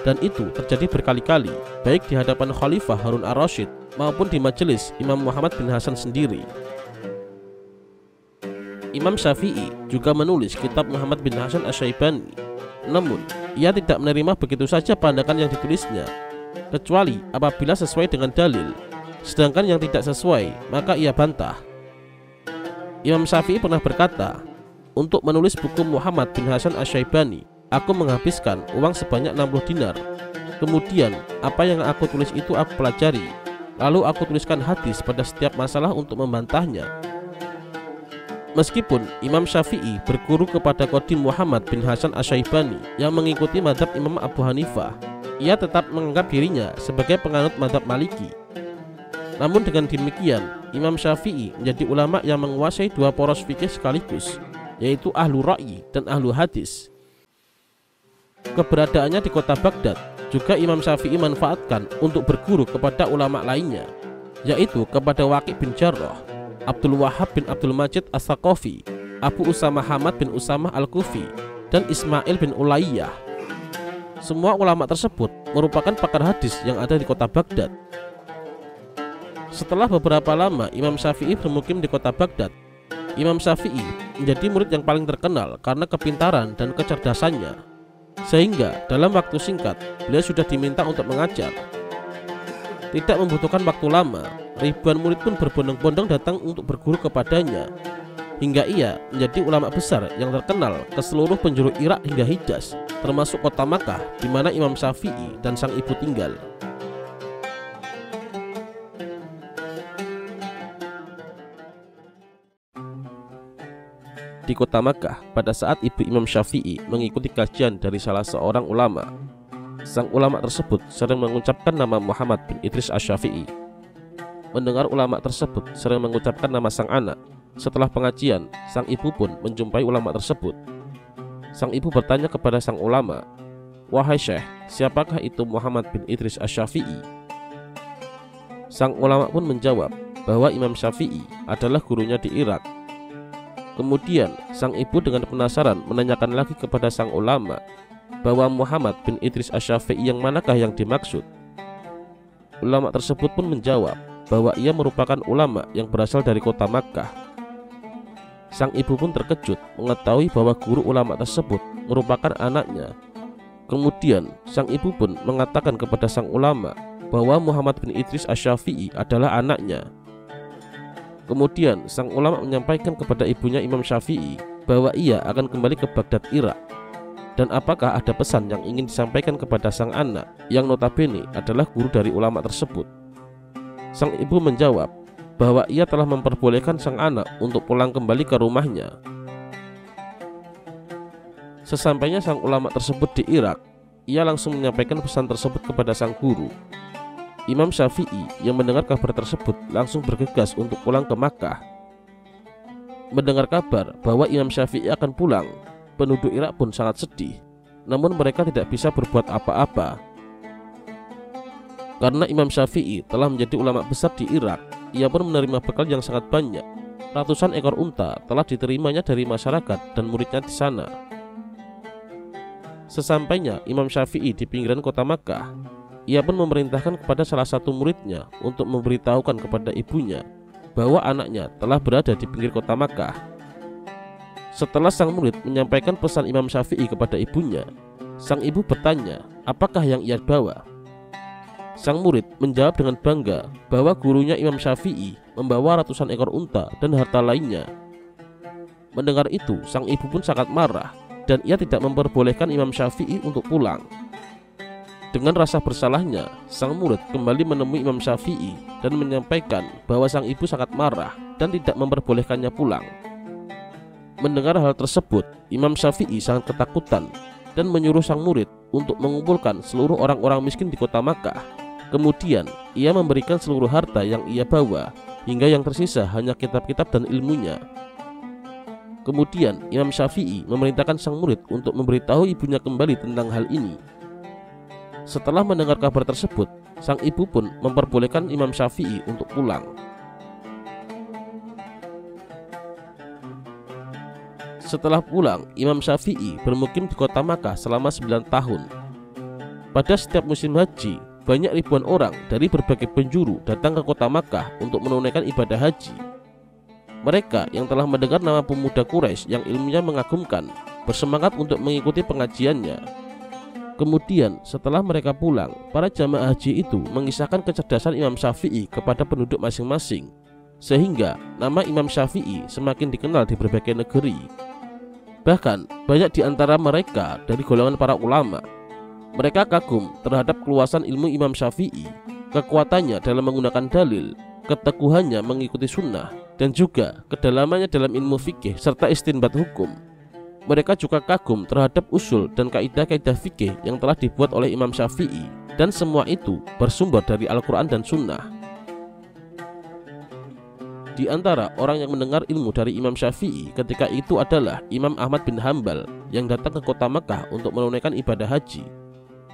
Dan itu terjadi berkali-kali, baik di hadapan Khalifah Harun ar-Rasyid maupun di majelis Imam Muhammad bin Hasan sendiri. Imam Syafi'i juga menulis kitab Muhammad bin Hasan Asy-Syaibani. Namun, ia tidak menerima begitu saja pandangan yang ditulisnya, kecuali apabila sesuai dengan dalil. Sedangkan yang tidak sesuai, maka ia bantah. Imam Syafi'i pernah berkata, "Untuk menulis buku Muhammad bin Hasan Asy-Syaibani, aku menghabiskan uang sebanyak 60 dinar. Kemudian, apa yang aku tulis itu aku pelajari. Lalu aku tuliskan hadis pada setiap masalah untuk membantahnya." Meskipun Imam Syafi'i berguru kepada Qadim Muhammad bin Hasan Asy-Syaibani yang mengikuti mazhab Imam Abu Hanifah, ia tetap menganggap dirinya sebagai penganut mazhab Maliki. Namun dengan demikian, Imam Syafi'i menjadi ulama yang menguasai dua poros fikih sekaligus, yaitu ahlu ra'yi dan ahlu hadis. Keberadaannya di kota Baghdad juga Imam Syafi'i manfaatkan untuk berguru kepada ulama lainnya, yaitu kepada Waqi' bin Jarrah, Abdul Wahhab bin Abdul Majid As-Saqafi, Abu Usamah Hamad bin Usamah Al-Kufi, dan Ismail bin Ulayyah. Semua ulama tersebut merupakan pakar hadis yang ada di kota Baghdad. Setelah beberapa lama Imam Syafi'i bermukim di kota Baghdad, Imam Syafi'i menjadi murid yang paling terkenal karena kepintaran dan kecerdasannya, sehingga dalam waktu singkat beliau sudah diminta untuk mengajar. Tidak membutuhkan waktu lama, ribuan murid pun berbondong-bondong datang untuk berguru kepadanya, hingga ia menjadi ulama besar yang terkenal ke seluruh penjuru Irak hingga Hijaz, termasuk kota Makkah di mana Imam Syafi'i dan sang ibu tinggal. Di kota Makkah, pada saat ibu Imam Syafi'i mengikuti kajian dari salah seorang ulama, sang ulama tersebut sering mengucapkan nama Muhammad bin Idris Asy-Syafi'i. Mendengar ulama tersebut sering mengucapkan nama sang anak, setelah pengajian, sang ibu pun menjumpai ulama tersebut. Sang ibu bertanya kepada sang ulama, "Wahai Syekh, siapakah itu Muhammad bin Idris Asy-Syafi'i?" Sang ulama pun menjawab bahwa Imam Syafi'i adalah gurunya di Irak. Kemudian sang ibu dengan penasaran menanyakan lagi kepada sang ulama bahwa Muhammad bin Idris Asy-Syafi'i yang manakah yang dimaksud. Ulama tersebut pun menjawab bahwa ia merupakan ulama yang berasal dari kota Makkah. Sang ibu pun terkejut mengetahui bahwa guru ulama tersebut merupakan anaknya. Kemudian sang ibu pun mengatakan kepada sang ulama bahwa Muhammad bin Idris Asy-Syafi'i adalah anaknya. Kemudian sang ulama menyampaikan kepada ibunya Imam Syafi'i bahwa ia akan kembali ke Baghdad, Irak, dan apakah ada pesan yang ingin disampaikan kepada sang anak yang notabene adalah guru dari ulama tersebut. Sang ibu menjawab bahwa ia telah memperbolehkan sang anak untuk pulang kembali ke rumahnya. Sesampainya sang ulama tersebut di Irak, ia langsung menyampaikan pesan tersebut kepada sang guru. Imam Syafi'i yang mendengar kabar tersebut langsung bergegas untuk pulang ke Makkah. Mendengar kabar bahwa Imam Syafi'i akan pulang, penduduk Irak pun sangat sedih. Namun mereka tidak bisa berbuat apa-apa. Karena Imam Syafi'i telah menjadi ulama besar di Irak, ia pun menerima bekal yang sangat banyak. Ratusan ekor unta telah diterimanya dari masyarakat dan muridnya di sana. Sesampainya Imam Syafi'i di pinggiran kota Makkah, ia pun memerintahkan kepada salah satu muridnya untuk memberitahukan kepada ibunya bahwa anaknya telah berada di pinggir kota Makkah. Setelah sang murid menyampaikan pesan Imam Syafi'i kepada ibunya, sang ibu bertanya, apakah yang ia bawa? Sang murid menjawab dengan bangga bahwa gurunya Imam Syafi'i membawa ratusan ekor unta dan harta lainnya. Mendengar itu, sang ibu pun sangat marah dan ia tidak memperbolehkan Imam Syafi'i untuk pulang. Dengan rasa bersalahnya, sang murid kembali menemui Imam Syafi'i dan menyampaikan bahwa sang ibu sangat marah dan tidak memperbolehkannya pulang. Mendengar hal tersebut, Imam Syafi'i sangat ketakutan dan menyuruh sang murid untuk mengumpulkan seluruh orang-orang miskin di kota Makkah. Kemudian ia memberikan seluruh harta yang ia bawa, hingga yang tersisa hanya kitab-kitab dan ilmunya. Kemudian Imam Syafi'i memerintahkan sang murid untuk memberitahu ibunya kembali tentang hal ini. Setelah mendengar kabar tersebut, sang ibu pun memperbolehkan Imam Syafi'i untuk pulang. Setelah pulang, Imam Syafi'i bermukim di kota Makkah selama 9 tahun. Pada setiap musim haji, banyak ribuan orang dari berbagai penjuru datang ke kota Makkah untuk menunaikan ibadah haji. Mereka yang telah mendengar nama pemuda Quraisy yang ilmunya mengagumkan bersemangat untuk mengikuti pengajiannya. Kemudian setelah mereka pulang, para jamaah haji itu mengisahkan kecerdasan Imam Syafi'i kepada penduduk masing-masing, sehingga nama Imam Syafi'i semakin dikenal di berbagai negeri. Bahkan banyak di antara mereka dari golongan para ulama. Mereka kagum terhadap keluasan ilmu Imam Syafi'i, kekuatannya dalam menggunakan dalil, keteguhannya mengikuti sunnah, dan juga kedalamannya dalam ilmu fikih serta istinbat hukum. Mereka juga kagum terhadap usul dan kaidah-kaidah fikih yang telah dibuat oleh Imam Syafi'i, dan semua itu bersumber dari Al-Quran dan Sunnah. Di antara orang yang mendengar ilmu dari Imam Syafi'i ketika itu adalah Imam Ahmad bin Hambal yang datang ke kota Makkah untuk menunaikan ibadah haji.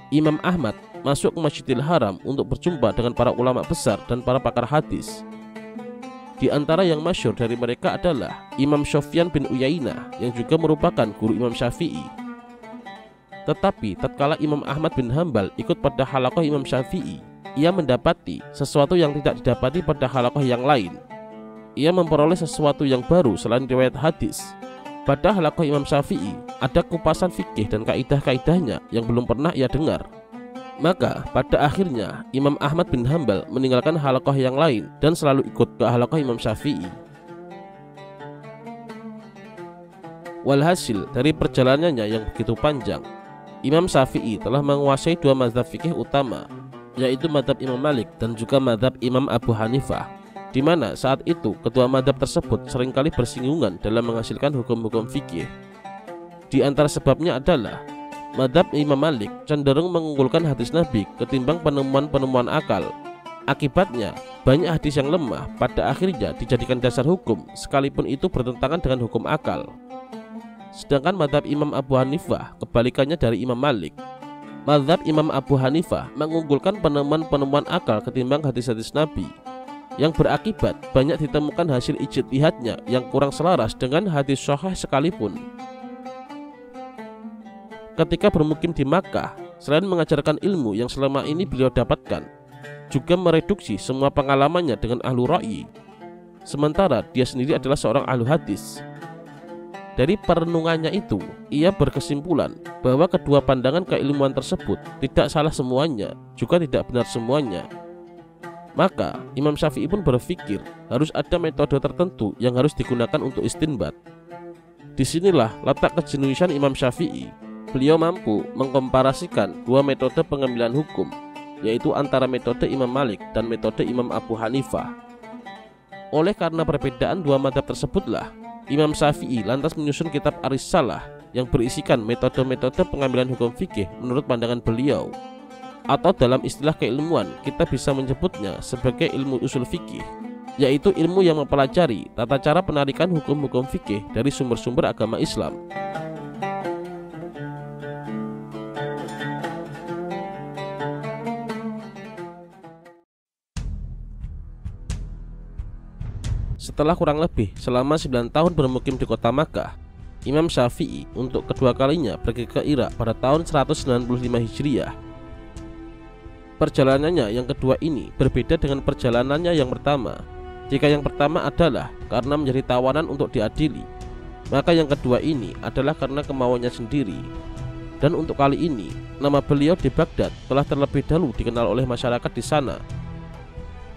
Imam Ahmad masuk ke Masjidil Haram untuk berjumpa dengan para ulama besar dan para pakar hadis. Di antara yang masyhur dari mereka adalah Imam Sufyan bin Uyainah yang juga merupakan guru Imam Syafi'i. Tetapi tatkala Imam Ahmad bin Hambal ikut pada halaqah Imam Syafi'i, ia mendapati sesuatu yang tidak didapati pada halaqah yang lain. Ia memperoleh sesuatu yang baru selain riwayat hadis. Pada halaqah Imam Syafi'i ada kupasan fikih dan kaidah-kaidahnya yang belum pernah ia dengar. Maka pada akhirnya Imam Ahmad bin Hambal meninggalkan halaqah yang lain dan selalu ikut ke halaqah Imam Syafi'i. Walhasil dari perjalanannya yang begitu panjang, Imam Syafi'i telah menguasai dua mazhab fikih utama, yaitu mazhab Imam Malik dan juga mazhab Imam Abu Hanifah, di mana saat itu kedua mazhab tersebut seringkali bersinggungan dalam menghasilkan hukum-hukum fikih. Di antara sebabnya adalah mazhab Imam Malik cenderung mengunggulkan hadis Nabi ketimbang penemuan-penemuan akal. Akibatnya, banyak hadis yang lemah pada akhirnya dijadikan dasar hukum sekalipun itu bertentangan dengan hukum akal. Sedangkan mazhab Imam Abu Hanifah kebalikannya dari Imam Malik. Mazhab Imam Abu Hanifah mengunggulkan penemuan-penemuan akal ketimbang hadis-hadis Nabi, yang berakibat banyak ditemukan hasil ijtihadnya yang kurang selaras dengan hadis sahih sekalipun. Ketika bermukim di Makkah, selain mengajarkan ilmu yang selama ini beliau dapatkan, juga mereduksi semua pengalamannya dengan ahlu ra'yi. Sementara dia sendiri adalah seorang ahlu hadis. Dari perenungannya itu, ia berkesimpulan bahwa kedua pandangan keilmuan tersebut tidak salah semuanya, juga tidak benar semuanya. Maka Imam Syafi'i pun berpikir harus ada metode tertentu yang harus digunakan untuk istinbat. Disinilah letak kejeniusan Imam Syafi'i. Beliau mampu mengkomparasikan dua metode pengambilan hukum, yaitu antara metode Imam Malik dan metode Imam Abu Hanifah. Oleh karena perbedaan dua mazhab tersebutlah, Imam Syafi'i lantas menyusun kitab Ar-Risalah yang berisikan metode-metode pengambilan hukum fikih menurut pandangan beliau. Atau dalam istilah keilmuan kita bisa menyebutnya sebagai ilmu usul fikih. yaitu ilmu yang mempelajari tata cara penarikan hukum-hukum fikih dari sumber-sumber agama Islam. Setelah kurang lebih selama 9 tahun bermukim di kota Makkah, Imam Syafi'i untuk kedua kalinya pergi ke Irak pada tahun 195 Hijriah. Perjalanannya yang kedua ini berbeda dengan perjalanannya yang pertama. Jika yang pertama adalah karena menjadi tawanan untuk diadili, maka yang kedua ini adalah karena kemauannya sendiri. Dan untuk kali ini, nama beliau di Baghdad telah terlebih dahulu dikenal oleh masyarakat di sana.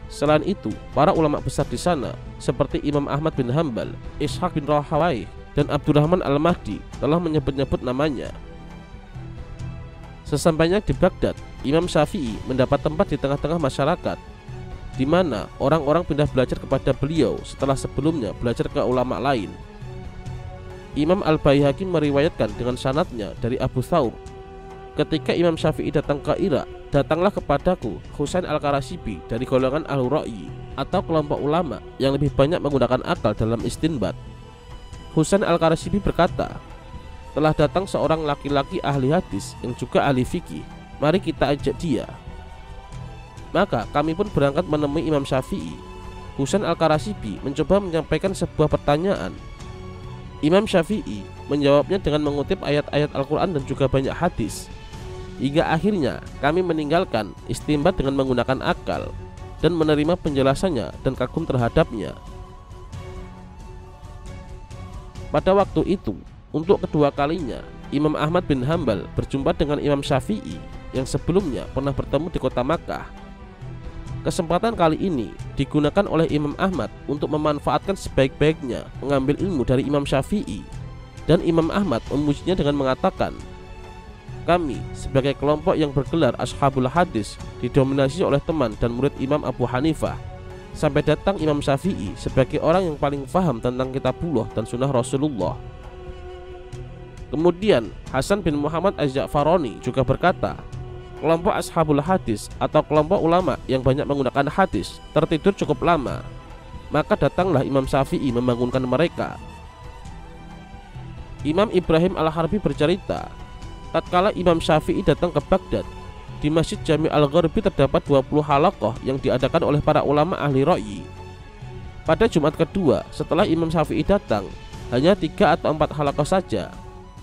Selain itu, para ulama besar di sana seperti Imam Ahmad bin Hambal, Ishaq bin Rahawayh, dan Abdurrahman Al-Mahdi telah menyebut-nyebut namanya. Sesampainya di Baghdad, Imam Syafi'i mendapat tempat di tengah-tengah masyarakat, di mana orang-orang pindah belajar kepada beliau setelah sebelumnya belajar ke ulama lain. Imam Al-Baihaqi meriwayatkan dengan sanadnya dari Abu Thawr, ketika Imam Syafi'i datang ke Irak, datanglah kepadaku Husain Al-Qarashibi dari golongan Ahlul Ra'yi atau kelompok ulama yang lebih banyak menggunakan akal dalam istinbat. Husain Al-Qarashibi berkata, telah datang seorang laki-laki ahli hadis yang juga ahli fikih, mari kita ajak dia. Maka kami pun berangkat menemui Imam Syafi'i. Husain Al-Qarashibi mencoba menyampaikan sebuah pertanyaan. Imam Syafi'i menjawabnya dengan mengutip ayat-ayat Al-Quran dan juga banyak hadis. Hingga akhirnya kami meninggalkan istinbat dengan menggunakan akal dan menerima penjelasannya dan kagum terhadapnya. Pada waktu itu, untuk kedua kalinya, Imam Ahmad bin Hambal berjumpa dengan Imam Syafi'i yang sebelumnya pernah bertemu di kota Makkah. Kesempatan kali ini digunakan oleh Imam Ahmad untuk memanfaatkan sebaik-baiknya mengambil ilmu dari Imam Syafi'i, dan Imam Ahmad memujinya dengan mengatakan, kami sebagai kelompok yang bergelar Ashabul Hadis didominasi oleh teman dan murid Imam Abu Hanifah, sampai datang Imam Syafi'i sebagai orang yang paling paham tentang kitabullah dan sunnah Rasulullah. Kemudian Hasan bin Muhammad Az-Za'farani juga berkata, kelompok Ashabul Hadis atau kelompok ulama yang banyak menggunakan hadis tertidur cukup lama. Maka datanglah Imam Syafi'i membangunkan mereka. Imam Ibrahim Al-Harbi bercerita, tatkala Imam Syafi'i datang ke Baghdad, di Masjid Jami' Al-Gharbi terdapat 20 halaqah yang diadakan oleh para ulama ahli ra'yi. Pada Jumat kedua setelah Imam Syafi'i datang, hanya 3 atau 4 halaqah saja.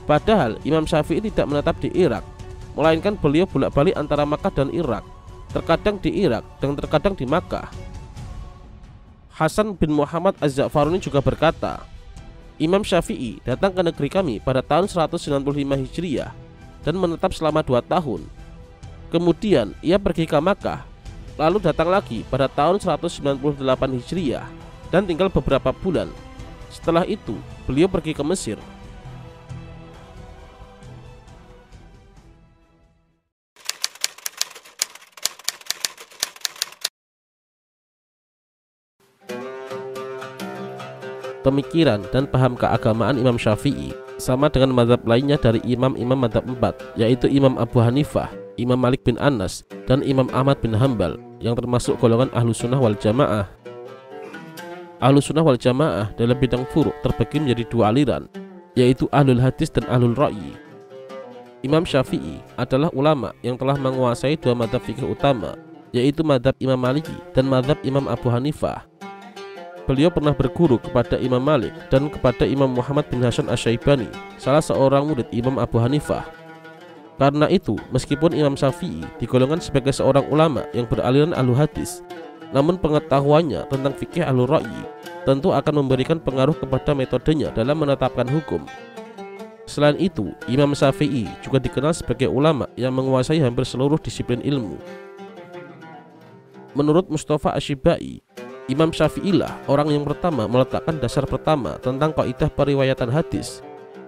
Padahal Imam Syafi'i tidak menetap di Irak, melainkan beliau bolak-balik antara Makkah dan Irak, terkadang di Irak dan terkadang di Makkah. Hasan bin Muhammad Az-Za'farani juga berkata, Imam Syafi'i datang ke negeri kami pada tahun 195 Hijriah dan menetap selama 2 tahun. Kemudian ia pergi ke Makkah, lalu datang lagi pada tahun 198 Hijriah dan tinggal beberapa bulan. Setelah itu beliau pergi ke Mesir. Pemikiran dan paham keagamaan Imam Syafi'i sama dengan mazhab lainnya dari imam-imam mazhab 4, yaitu Imam Abu Hanifah, Imam Malik bin Anas, dan Imam Ahmad bin Hambal, yang termasuk golongan Ahlus Sunnah wal Jamaah. Ahlus Sunnah wal Jamaah dalam bidang furu' terbagi menjadi 2 aliran, yaitu Ahlul Hadis dan Ahlul Ra'yi. Imam Syafi'i adalah ulama yang telah menguasai 2 mazhab fikih utama, yaitu mazhab Imam Maliki dan mazhab Imam Abu Hanifah. Beliau pernah berguru kepada Imam Malik dan kepada Imam Muhammad bin Hasan Asy-Syaibani, salah seorang murid Imam Abu Hanifah. Karena itu, meskipun Imam Syafi'i digolongkan sebagai seorang ulama yang beraliran Ahlul Hadis, namun pengetahuannya tentang fikih Ahlul Ra'yi tentu akan memberikan pengaruh kepada metodenya dalam menetapkan hukum. Selain itu, Imam Syafi'i juga dikenal sebagai ulama yang menguasai hampir seluruh disiplin ilmu. Menurut Mustafa Asy-Syibai, Imam Syafi'i lah orang yang pertama meletakkan dasar pertama tentang kaidah periwayatan hadis,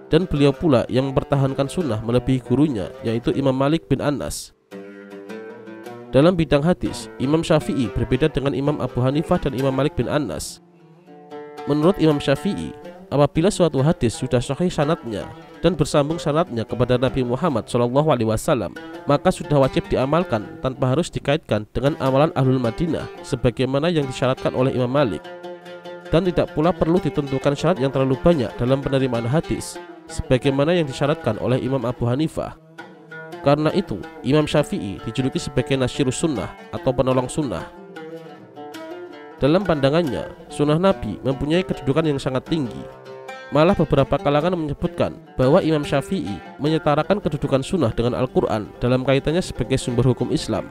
dan beliau pula yang mempertahankan sunnah melebihi gurunya, yaitu Imam Malik bin Anas. Dalam bidang hadis, Imam Syafi'i berbeda dengan Imam Abu Hanifah dan Imam Malik bin Anas. Menurut Imam Syafi'i, apabila suatu hadis sudah sahih sanadnya dan bersambung sanadnya kepada Nabi Muhammad SAW, maka sudah wajib diamalkan tanpa harus dikaitkan dengan amalan Ahlul Madinah sebagaimana yang disyaratkan oleh Imam Malik. Dan tidak pula perlu ditentukan syarat yang terlalu banyak dalam penerimaan hadis sebagaimana yang disyaratkan oleh Imam Abu Hanifah. Karena itu, Imam Syafi'i dijuluki sebagai Nasyirus Sunnah atau penolong sunnah. Dalam pandangannya, sunnah Nabi mempunyai kedudukan yang sangat tinggi. Malah beberapa kalangan menyebutkan bahwa Imam Syafi'i menyetarakan kedudukan sunnah dengan Al-Quran dalam kaitannya sebagai sumber hukum Islam.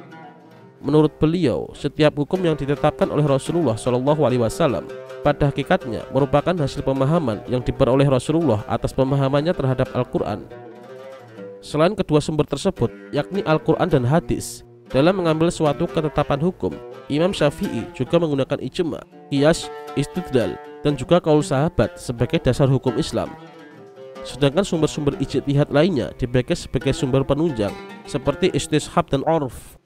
Menurut beliau, setiap hukum yang ditetapkan oleh Rasulullah SAW pada hakikatnya merupakan hasil pemahaman yang diperoleh Rasulullah atas pemahamannya terhadap Al-Quran. Selain kedua sumber tersebut, yakni Al-Quran dan hadis, dalam mengambil suatu ketetapan hukum, Imam Syafi'i juga menggunakan ijma, qiyas, istidlal, dan juga qaul sahabat sebagai dasar hukum Islam. Sedangkan sumber-sumber ijtihad lainnya dibagi sebagai sumber penunjang seperti istishab dan urf.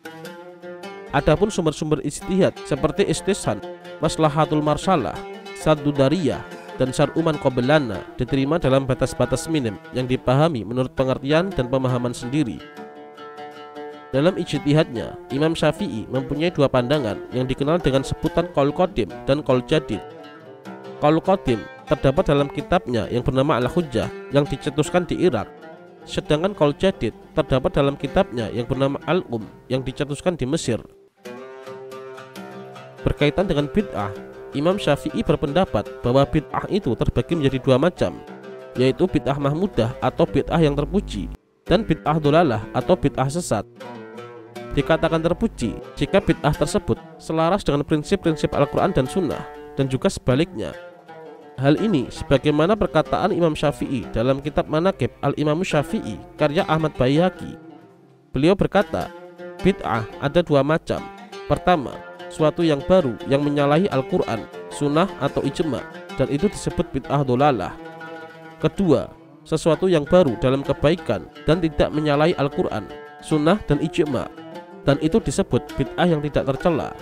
Adapun sumber-sumber ijtihad seperti istishab, maslahatul marsalah, saddu dariyah, dan syar'uman qablana diterima dalam batas-batas minim yang dipahami menurut pengertian dan pemahaman sendiri. Dalam ijtihadnya, Imam Syafi'i mempunyai dua pandangan yang dikenal dengan sebutan qaul qadim dan qaul jadid. Qaul qadim terdapat dalam kitabnya yang bernama Al-Hujjah yang dicetuskan di Irak. Sedangkan qaul jadid terdapat dalam kitabnya yang bernama Al-Um yang dicetuskan di Mesir. Berkaitan dengan bid'ah, Imam Syafi'i berpendapat bahwa bid'ah itu terbagi menjadi dua macam, yaitu bid'ah mahmudah atau bid'ah yang terpuji, dan bid'ah dolalah atau bid'ah sesat. Dikatakan terpuji jika bid'ah tersebut selaras dengan prinsip-prinsip Al-Quran dan Sunnah, dan juga sebaliknya. Hal ini sebagaimana perkataan Imam Syafi'i dalam kitab Manaqib Al-Imam Syafi'i karya Ahmad Baihaqi. Beliau berkata, bid'ah ada dua macam. Pertama, suatu yang baru yang menyalahi Al-Quran, Sunnah atau ijma, dan itu disebut bid'ah dolalah. Kedua, sesuatu yang baru dalam kebaikan dan tidak menyalahi Al-Quran, Sunnah dan ijma, dan itu disebut bid'ah yang tidak tercela.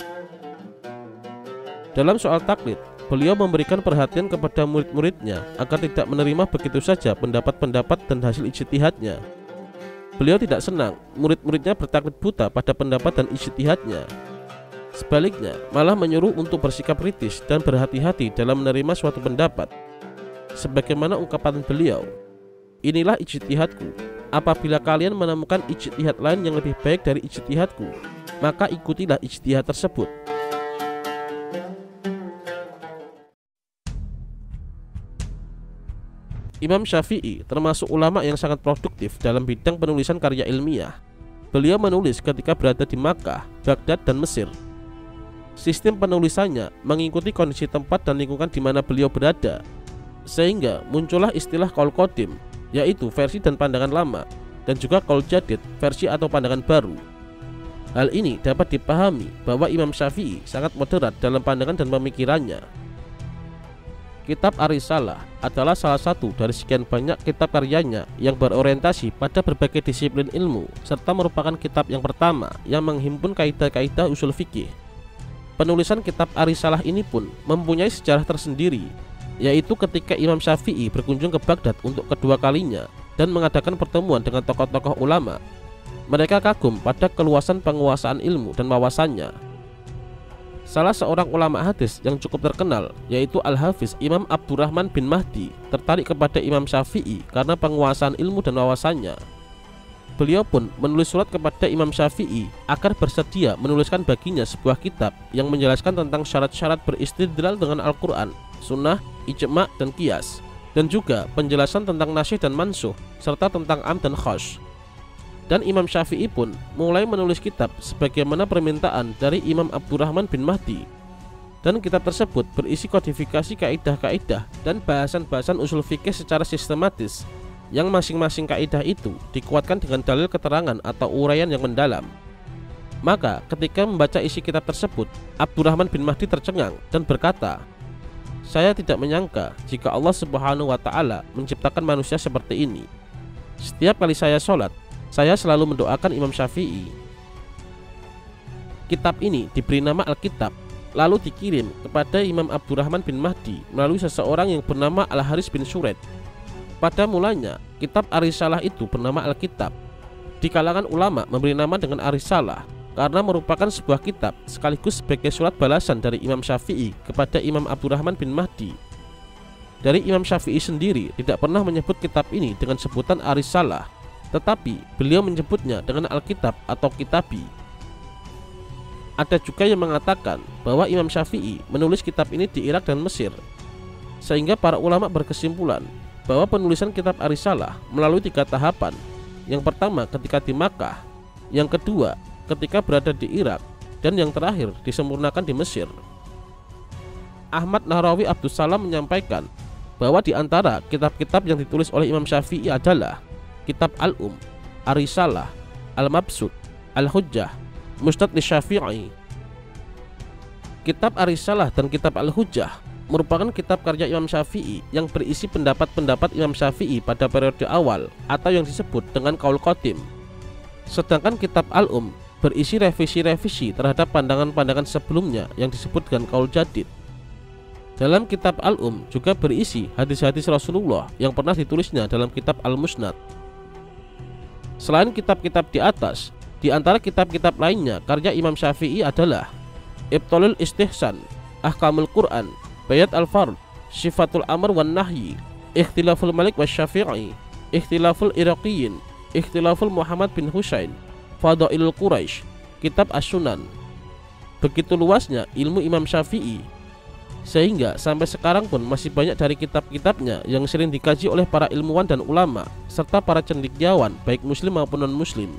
Dalam soal taklid, beliau memberikan perhatian kepada murid-muridnya agar tidak menerima begitu saja pendapat-pendapat dan hasil ijtihadnya. Beliau tidak senang murid-muridnya bertaklid buta pada pendapat dan ijtihadnya. Sebaliknya, malah menyuruh untuk bersikap kritis dan berhati-hati dalam menerima suatu pendapat. Sebagaimana ungkapan beliau, inilah ijtihadku. Apabila kalian menemukan ijtihad lain yang lebih baik dari ijtihadku, maka ikutilah ijtihad tersebut. Imam Syafi'i termasuk ulama yang sangat produktif dalam bidang penulisan karya ilmiah. Beliau menulis ketika berada di Makkah, Baghdad, dan Mesir. Sistem penulisannya mengikuti kondisi tempat dan lingkungan di mana beliau berada, sehingga muncullah istilah qaul qadim, yaitu versi dan pandangan lama, dan juga qaul jadid, versi atau pandangan baru. Hal ini dapat dipahami bahwa Imam Syafi'i sangat moderat dalam pandangan dan pemikirannya. Kitab Ar-Risalah adalah salah satu dari sekian banyak kitab karyanya yang berorientasi pada berbagai disiplin ilmu, serta merupakan kitab yang pertama yang menghimpun kaidah-kaidah usul fikih. Penulisan kitab Ar-Risalah ini pun mempunyai sejarah tersendiri, yaitu ketika Imam Syafi'i berkunjung ke Baghdad untuk kedua kalinya dan mengadakan pertemuan dengan tokoh-tokoh ulama. Mereka kagum pada keluasan penguasaan ilmu dan wawasannya. Salah seorang ulama hadis yang cukup terkenal, yaitu Al-Hafiz Imam Abdurrahman bin Mahdi, tertarik kepada Imam Syafi'i karena penguasaan ilmu dan wawasannya. Beliau pun menulis surat kepada Imam Syafi'i agar bersedia menuliskan baginya sebuah kitab yang menjelaskan tentang syarat-syarat beristidlal dengan Al-Quran, Sunnah, Ijma' dan Qiyas, dan juga penjelasan tentang nasyih dan mansuh, serta tentang am dan khas. Dan Imam Syafi'i pun mulai menulis kitab sebagaimana permintaan dari Imam Abdurrahman bin Mahdi. Dan kitab tersebut berisi kodifikasi kaidah-kaidah dan bahasan-bahasan usul fikih secara sistematis, yang masing-masing kaidah itu dikuatkan dengan dalil keterangan atau uraian yang mendalam. Maka ketika membaca isi kitab tersebut, Abdurrahman bin Mahdi tercengang dan berkata, "Saya tidak menyangka jika Allah Subhanahu wa Ta'ala menciptakan manusia seperti ini. Setiap kali saya sholat, saya selalu mendoakan Imam Syafi'i." Kitab ini diberi nama Alkitab, lalu dikirim kepada Imam Abdurrahman bin Mahdi melalui seseorang yang bernama Al-Haris bin Sured. Pada mulanya, kitab Ar-Risalah itu bernama Alkitab. Di kalangan ulama memberi nama dengan Ar-Risalah karena merupakan sebuah kitab sekaligus sebagai surat balasan dari Imam Syafi'i kepada Imam Abdurrahman bin Mahdi. Dari Imam Syafi'i sendiri tidak pernah menyebut kitab ini dengan sebutan Ar-Risalah, tetapi beliau menyebutnya dengan Alkitab atau Kitabi. Ada juga yang mengatakan bahwa Imam Syafi'i menulis kitab ini di Irak dan Mesir, sehingga para ulama berkesimpulan bahwa penulisan kitab Ar-Risalah melalui 3 tahapan. Yang pertama ketika di Makkah, yang kedua ketika berada di Irak, dan yang terakhir disempurnakan di Mesir. Ahmad Nahrawi Abdus Salam menyampaikan bahwa di antara kitab-kitab yang ditulis oleh Imam Syafi'i adalah Kitab Al-Um, Ar-Risalah, Al-Mabsut, Al-Hujjah, Musnad Syafi'i. Kitab Ar-Risalah dan Kitab Al-Hujjah merupakan kitab karya Imam Syafi'i yang berisi pendapat-pendapat Imam Syafi'i pada periode awal atau yang disebut dengan Qaul Qadim. Sedangkan Kitab Al-Um berisi revisi-revisi terhadap pandangan-pandangan sebelumnya yang disebut dengan Qaul Jadid. Dalam Kitab Al-Um juga berisi hadis-hadis Rasulullah yang pernah ditulisnya dalam Kitab Al-Musnad. Selain kitab-kitab di atas, di antara kitab-kitab lainnya karya Imam Syafi'i adalah Ibtalul Istihsan, Ahkamul Quran, Bayat Al-Fard, Sifatul Amr wan Nahyi, Ikhtilaful Malik Wasyafi'i, Ikhtilaful Iraqiyin, Ikhtilaful Muhammad bin Husain, Fadailul Quraisy, Kitab As-Sunan. Begitu luasnya ilmu Imam Syafi'i, sehingga sampai sekarang pun masih banyak dari kitab-kitabnya yang sering dikaji oleh para ilmuwan dan ulama serta para cendekiawan baik muslim maupun non-muslim.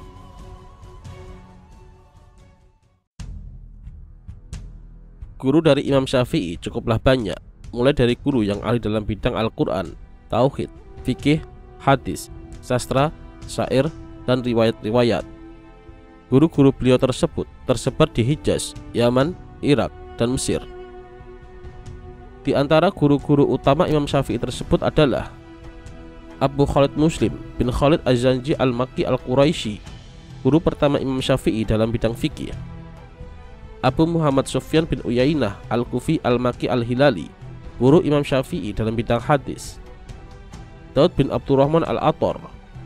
Guru dari Imam Syafi'i cukuplah banyak, mulai dari guru yang ahli dalam bidang Al-Quran, Tauhid, Fikih, Hadis, Sastra, Syair, dan riwayat-riwayat. Guru-guru beliau tersebut tersebar di Hijaz, Yaman, Irak, dan Mesir. Di antara guru-guru utama Imam Syafi'i tersebut adalah Abu Khalid Muslim bin Khalid Az-Zanji Al-Makki Al-Quraisy, guru pertama Imam Syafi'i dalam bidang fikih. Abu Muhammad Sufyan bin Uyainah Al-Kufi Al-Makki Al-Hilali, guru Imam Syafi'i dalam bidang hadis. Daud bin Abdurrahman Al-Athar,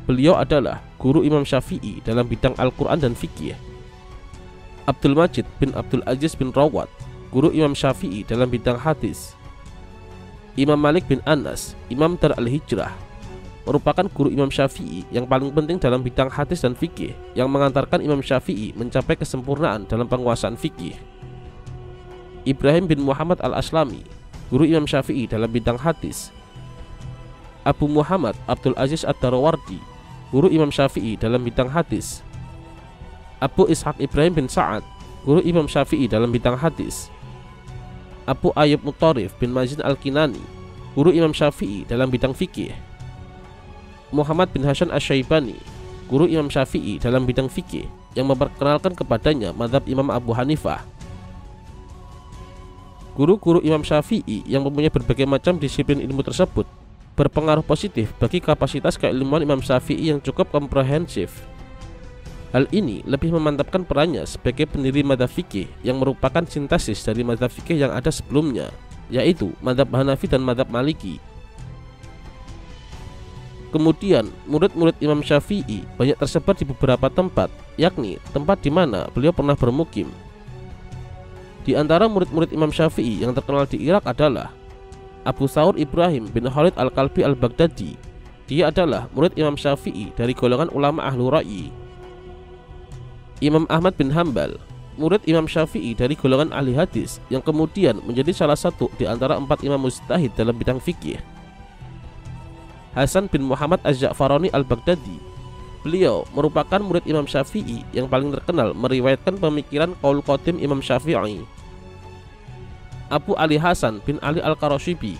beliau adalah guru Imam Syafi'i dalam bidang Al-Quran dan fikih. Abdul Majid bin Abdul Aziz bin Rawat, guru Imam Syafi'i dalam bidang hadis. Imam Malik bin Anas, Imam Dar Al-Hijrah, merupakan guru Imam Syafi'i yang paling penting dalam bidang hadis dan fikih, yang mengantarkan Imam Syafi'i mencapai kesempurnaan dalam penguasaan fikih. Ibrahim bin Muhammad Al-Aslami, guru Imam Syafi'i dalam bidang hadis. Abu Muhammad Abdul Aziz Ad-Darawardi, guru Imam Syafi'i dalam bidang hadis. Abu Ishaq Ibrahim bin Sa'ad, guru Imam Syafi'i dalam bidang hadis. Abu Ayyub Muttarif bin Mazin Al-Kinani, guru Imam Syafi'i dalam bidang fikih. Muhammad bin Hasan Asy-Syaibani, guru Imam Syafi'i dalam bidang fikih, yang memperkenalkan kepadanya mazhab Imam Abu Hanifah. Guru-guru Imam Syafi'i yang mempunyai berbagai macam disiplin ilmu tersebut berpengaruh positif bagi kapasitas keilmuan Imam Syafi'i yang cukup komprehensif. Hal ini lebih memantapkan perannya sebagai pendiri mazhab fikih yang merupakan sintesis dari mazhab fikih yang ada sebelumnya, yaitu mazhab Hanafi dan mazhab Maliki. Kemudian, murid-murid Imam Syafi'i banyak tersebar di beberapa tempat, yakni tempat di mana beliau pernah bermukim. Di antara murid-murid Imam Syafi'i yang terkenal di Irak adalah Abu Thawr Ibrahim bin Khalid Al-Kalbi Al-Baghdadi. Dia adalah murid Imam Syafi'i dari golongan ulama ahlu ra'yi. Imam Ahmad bin Hambal, murid Imam Syafi'i dari golongan ahli hadis, yang kemudian menjadi salah satu di antara 4 imam mujtahid dalam bidang fikih. Hasan bin Muhammad Az-Za'farani Al-Baghdadi, beliau merupakan murid Imam Syafi'i yang paling terkenal meriwayatkan pemikiran Qaul Qadim Imam Syafi'i. Abu Ali Hasan bin Ali Al-Qarashibi,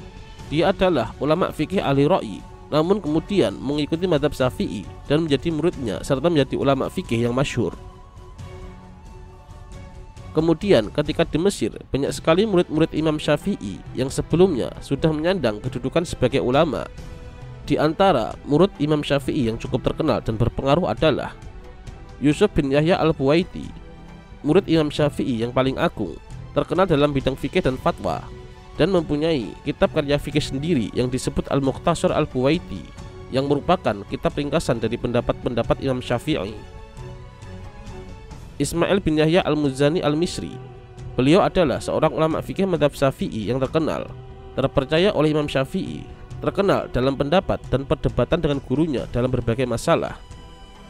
dia adalah ulama fikih ahli ra'yi, namun kemudian mengikuti mazhab Syafi'i dan menjadi muridnya serta menjadi ulama fikih yang masyhur. Kemudian ketika di Mesir, banyak sekali murid-murid Imam Syafi'i yang sebelumnya sudah menyandang kedudukan sebagai ulama. Di antara murid Imam Syafi'i yang cukup terkenal dan berpengaruh adalah Yusuf bin Yahya Al-Buwaiti, murid Imam Syafi'i yang paling agung. terkenal dalam bidang fikih dan fatwa, dan mempunyai kitab karya fikih sendiri yang disebut Al-Mukhtasar Al-Buwaiti, yang merupakan kitab ringkasan dari pendapat-pendapat Imam Syafi'i. Ismail bin Yahya Al-Muzani Al-Misri, beliau adalah seorang ulama fikih mazhab Syafi'i yang terkenal, terpercaya oleh Imam Syafi'i, terkenal dalam pendapat dan perdebatan dengan gurunya dalam berbagai masalah.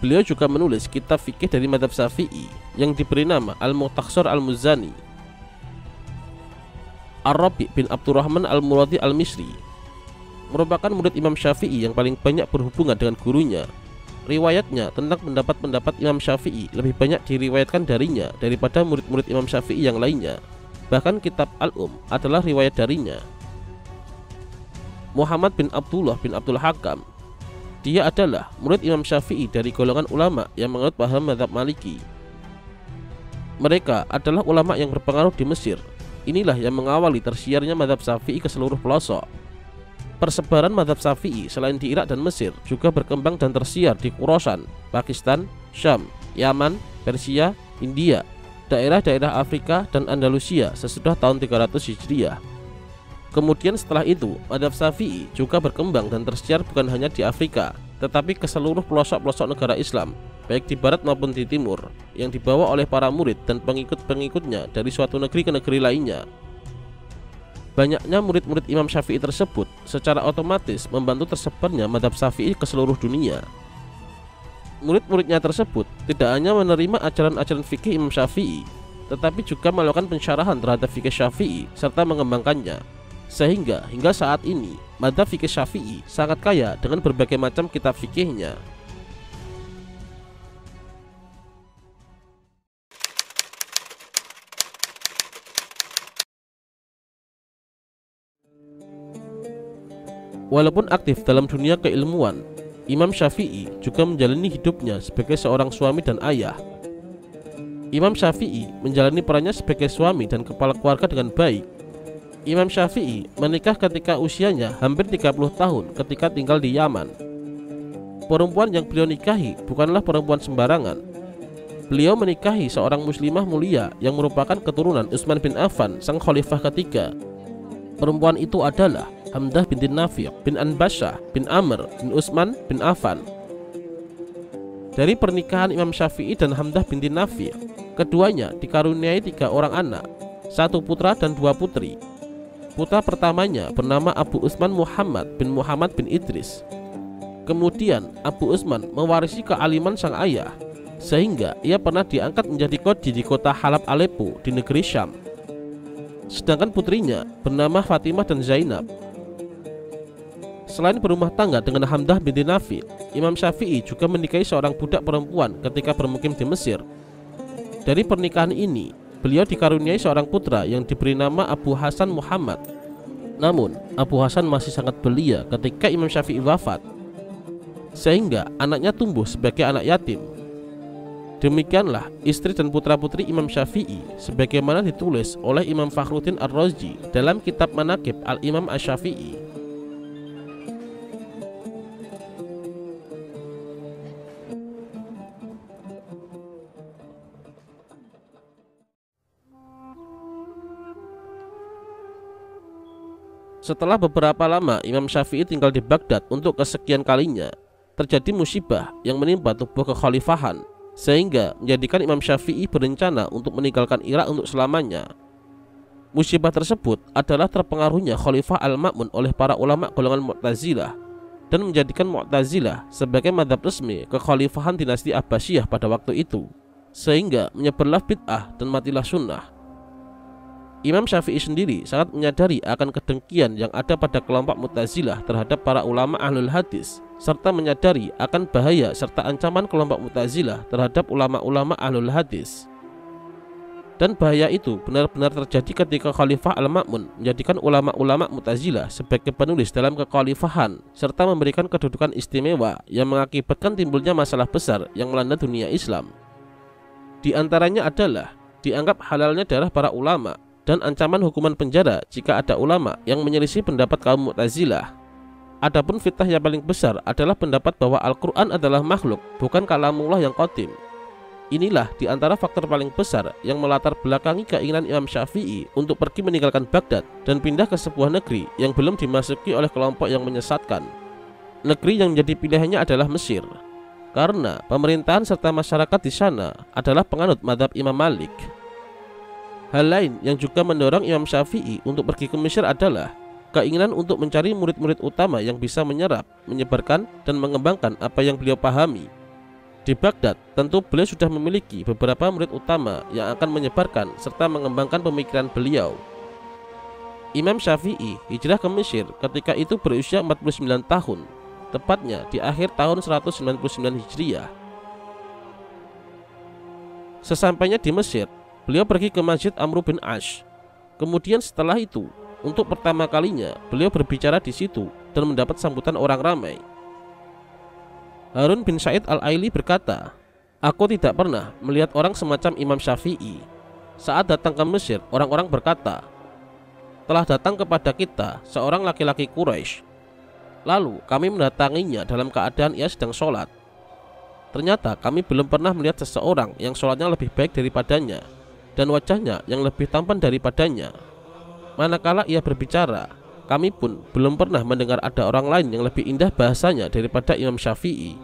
Beliau juga menulis kitab fikih dari mazhab Syafi'i yang diberi nama Al-Mukhtasar Al-Muzani. Ar-Rabi' bin Abdurrahman Al-Muradi Al-Misri merupakan murid Imam Syafi'i yang paling banyak berhubungan dengan gurunya. Riwayatnya tentang pendapat-pendapat Imam Syafi'i lebih banyak diriwayatkan darinya daripada murid-murid Imam Syafi'i yang lainnya. Bahkan kitab adalah riwayat darinya. Muhammad bin Abdullah bin Abdul Hakam, dia adalah murid Imam Syafi'i dari golongan ulama yang menganut paham mazhab Maliki. Mereka adalah ulama yang berpengaruh di Mesir. Inilah yang mengawali tersiarnya mazhab Syafi'i ke seluruh pelosok. Persebaran mazhab Syafi'i selain di Irak dan Mesir juga berkembang dan tersiar di Khurasan, Pakistan, Syam, Yaman, Persia, India, daerah-daerah Afrika dan Andalusia sesudah tahun 300 Hijriah. Kemudian setelah itu, mazhab Syafi'i juga berkembang dan tersiar bukan hanya di Afrika, tetapi ke seluruh pelosok-pelosok negara Islam, baik di barat maupun di timur, yang dibawa oleh para murid dan pengikut-pengikutnya dari suatu negeri ke negeri lainnya. Banyaknya murid-murid Imam Syafi'i tersebut secara otomatis membantu tersebarnya mazhab Syafi'i ke seluruh dunia. Murid-muridnya tersebut tidak hanya menerima ajaran-ajaran fikih Imam Syafi'i, tetapi juga melakukan pensyarahan terhadap fikih Syafi'i serta mengembangkannya. Sehingga hingga saat ini, mazhab fikih Syafi'i sangat kaya dengan berbagai macam kitab fikihnya. Walaupun aktif dalam dunia keilmuan, Imam Syafi'i juga menjalani hidupnya sebagai seorang suami dan ayah. Imam Syafi'i menjalani perannya sebagai suami dan kepala keluarga dengan baik. Imam Syafi'i menikah ketika usianya hampir 30 tahun ketika tinggal di Yaman. Perempuan yang beliau nikahi bukanlah perempuan sembarangan. Beliau menikahi seorang muslimah mulia yang merupakan keturunan Utsman bin Affan, sang khalifah ketiga. Perempuan itu adalah Hamdah binti Nafi' bin Anbasyah bin Amr bin Utsman bin Affan. Dari pernikahan Imam Syafi'i dan Hamdah binti Nafi', keduanya dikaruniai 3 orang anak, 1 putra dan 2 putri. Putra pertamanya bernama Abu Utsman Muhammad bin Idris. Kemudian Abu Utsman mewarisi kealiman sang ayah, sehingga ia pernah diangkat menjadi qadhi di kota Halab Aleppo di negeri Syam. Sedangkan putrinya bernama Fatimah dan Zainab. Selain berumah tangga dengan Hamdah binti Nafi', Imam Syafi'i juga menikahi seorang budak perempuan ketika bermukim di Mesir. Dari pernikahan ini, beliau dikaruniai seorang putra yang diberi nama Abu Hasan Muhammad. Namun, Abu Hasan masih sangat belia ketika Imam Syafi'i wafat, sehingga anaknya tumbuh sebagai anak yatim. Demikianlah istri dan putra-putri Imam Syafi'i sebagaimana ditulis oleh Imam Fakhruddin Ar-Razi dalam kitab Manaqib Al-Imam Asy-Syafi'i. Setelah beberapa lama Imam Syafi'i tinggal di Baghdad untuk kesekian kalinya, terjadi musibah yang menimpa tubuh kekhalifahan, sehingga menjadikan Imam Syafi'i berencana untuk meninggalkan Irak untuk selamanya. Musibah tersebut adalah terpengaruhnya Khalifah Al-Ma'mun oleh para ulama golongan Mu'tazilah, dan menjadikan Mu'tazilah sebagai mazhab resmi kekhalifahan dinasti Abbasiyah pada waktu itu, sehingga menyebarlah bid'ah dan matilah sunnah. Imam Syafi'i sendiri sangat menyadari akan kedengkian yang ada pada kelompok Mu'tazilah terhadap para ulama ahlul hadis, serta menyadari akan bahaya serta ancaman kelompok Mu'tazilah terhadap ulama-ulama ahlul hadis. Dan bahaya itu benar-benar terjadi ketika Khalifah Al-Ma'mun menjadikan ulama-ulama Mu'tazilah sebagai penulis dalam kekhalifahan, serta memberikan kedudukan istimewa yang mengakibatkan timbulnya masalah besar yang melanda dunia Islam. Di antaranya adalah dianggap halalnya darah para ulama, dan ancaman hukuman penjara jika ada ulama yang menyelisih pendapat kaum Mu'tazilah. Adapun fitnah yang paling besar adalah pendapat bahwa Al-Quran adalah makhluk, bukan kalamullah yang qadim. Inilah di antara faktor paling besar yang melatar belakangi keinginan Imam Syafi'i untuk pergi meninggalkan Baghdad dan pindah ke sebuah negeri yang belum dimasuki oleh kelompok yang menyesatkan. Negeri yang menjadi pilihannya adalah Mesir, karena pemerintahan serta masyarakat di sana adalah penganut mazhab Imam Malik. Hal lain yang juga mendorong Imam Syafi'i untuk pergi ke Mesir adalah keinginan untuk mencari murid-murid utama yang bisa menyerap, menyebarkan, dan mengembangkan apa yang beliau pahami. Di Baghdad, tentu beliau sudah memiliki beberapa murid utama yang akan menyebarkan serta mengembangkan pemikiran beliau. Imam Syafi'i hijrah ke Mesir ketika itu berusia 49 tahun, tepatnya di akhir tahun 199 Hijriah. Sesampainya di Mesir, beliau pergi ke Masjid Amr bin Ash. Kemudian setelah itu, untuk pertama kalinya beliau berbicara di situ dan mendapat sambutan orang ramai. Harun bin Sa'id al-Aili berkata, "Aku tidak pernah melihat orang semacam Imam Syafi'i. Saat datang ke Mesir, orang-orang berkata, telah datang kepada kita seorang laki-laki Quraisy. Lalu kami mendatanginya dalam keadaan ia sedang sholat. Ternyata kami belum pernah melihat seseorang yang sholatnya lebih baik daripadanya dan wajahnya yang lebih tampan daripadanya. Manakala ia berbicara, kami pun belum pernah mendengar ada orang lain yang lebih indah bahasanya daripada Imam Syafi'i,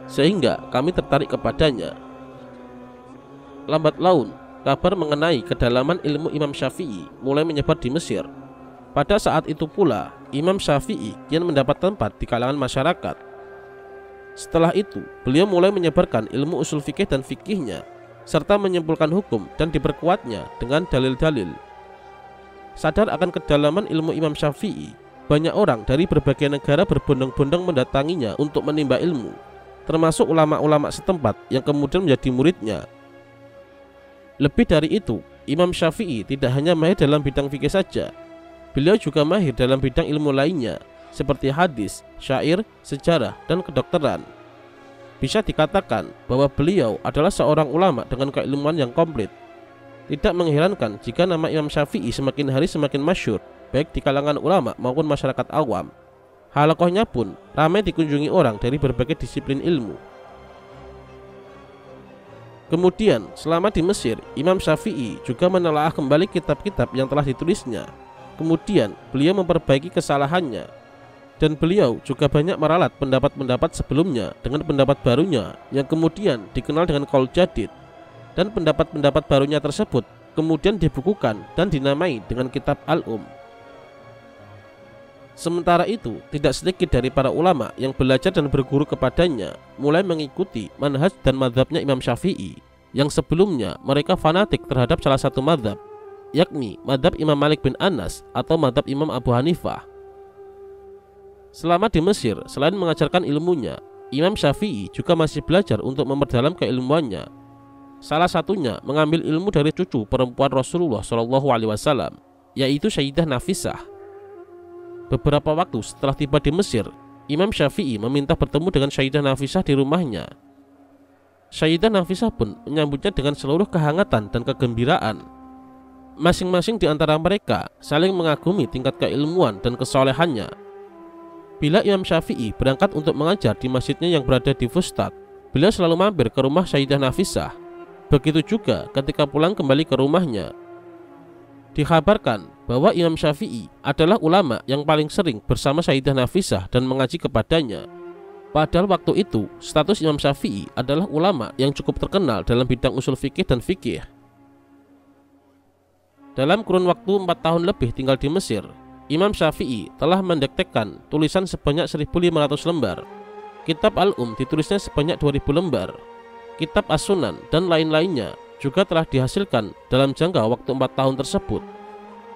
sehingga kami tertarik kepadanya." Lambat laun, kabar mengenai kedalaman ilmu Imam Syafi'i mulai menyebar di Mesir. Pada saat itu pula, Imam Syafi'i kian mendapat tempat di kalangan masyarakat. Setelah itu, beliau mulai menyebarkan ilmu usul fikih dan fikihnya, serta menyimpulkan hukum dan diperkuatnya dengan dalil-dalil. Sadar akan kedalaman ilmu Imam Syafi'i, banyak orang dari berbagai negara berbondong-bondong mendatanginya untuk menimba ilmu, termasuk ulama-ulama setempat yang kemudian menjadi muridnya. Lebih dari itu, Imam Syafi'i tidak hanya mahir dalam bidang fikih saja. Beliau juga mahir dalam bidang ilmu lainnya, seperti hadis, syair, sejarah, dan kedokteran. Bisa dikatakan bahwa beliau adalah seorang ulama dengan keilmuan yang komplit. Tidak mengherankan jika nama Imam Syafi'i semakin hari semakin masyhur, baik di kalangan ulama maupun masyarakat awam. Halaqahnya pun ramai dikunjungi orang dari berbagai disiplin ilmu. Kemudian, selama di Mesir, Imam Syafi'i juga menelaah kembali kitab-kitab yang telah ditulisnya. Kemudian, beliau memperbaiki kesalahannya. Dan beliau juga banyak meralat pendapat-pendapat sebelumnya dengan pendapat barunya yang kemudian dikenal dengan Qaul Jadid. Dan pendapat-pendapat barunya tersebut kemudian dibukukan dan dinamai dengan kitab Al-Um. Sementara itu, tidak sedikit dari para ulama yang belajar dan berguru kepadanya mulai mengikuti manhaj dan mazhabnya Imam Syafi'i, yang sebelumnya mereka fanatik terhadap salah satu mazhab, yakni mazhab Imam Malik bin Anas atau mazhab Imam Abu Hanifah. Selama di Mesir, selain mengajarkan ilmunya, Imam Syafi'i juga masih belajar untuk memperdalam keilmuannya. Salah satunya mengambil ilmu dari cucu perempuan Rasulullah SAW, yaitu Sayyidah Nafisah. Beberapa waktu setelah tiba di Mesir, Imam Syafi'i meminta bertemu dengan Sayyidah Nafisah di rumahnya. Sayyidah Nafisah pun menyambutnya dengan seluruh kehangatan dan kegembiraan. Masing-masing di antara mereka saling mengagumi tingkat keilmuan dan kesolehannya. Bila Imam Syafi'i berangkat untuk mengajar di masjidnya yang berada di Fustat, beliau selalu mampir ke rumah Sayyidah Nafisah. Begitu juga ketika pulang kembali ke rumahnya. Dikabarkan bahwa Imam Syafi'i adalah ulama yang paling sering bersama Sayyidah Nafisah dan mengaji kepadanya. Padahal waktu itu status Imam Syafi'i adalah ulama yang cukup terkenal dalam bidang usul fikih dan fikih. Dalam kurun waktu 4 tahun lebih tinggal di Mesir, Imam Syafi'i telah mendektekkan tulisan sebanyak 1.500 lembar. Kitab Al-Um ditulisnya sebanyak 2.000 lembar. Kitab As-Sunan dan lain-lainnya juga telah dihasilkan dalam jangka waktu 4 tahun tersebut.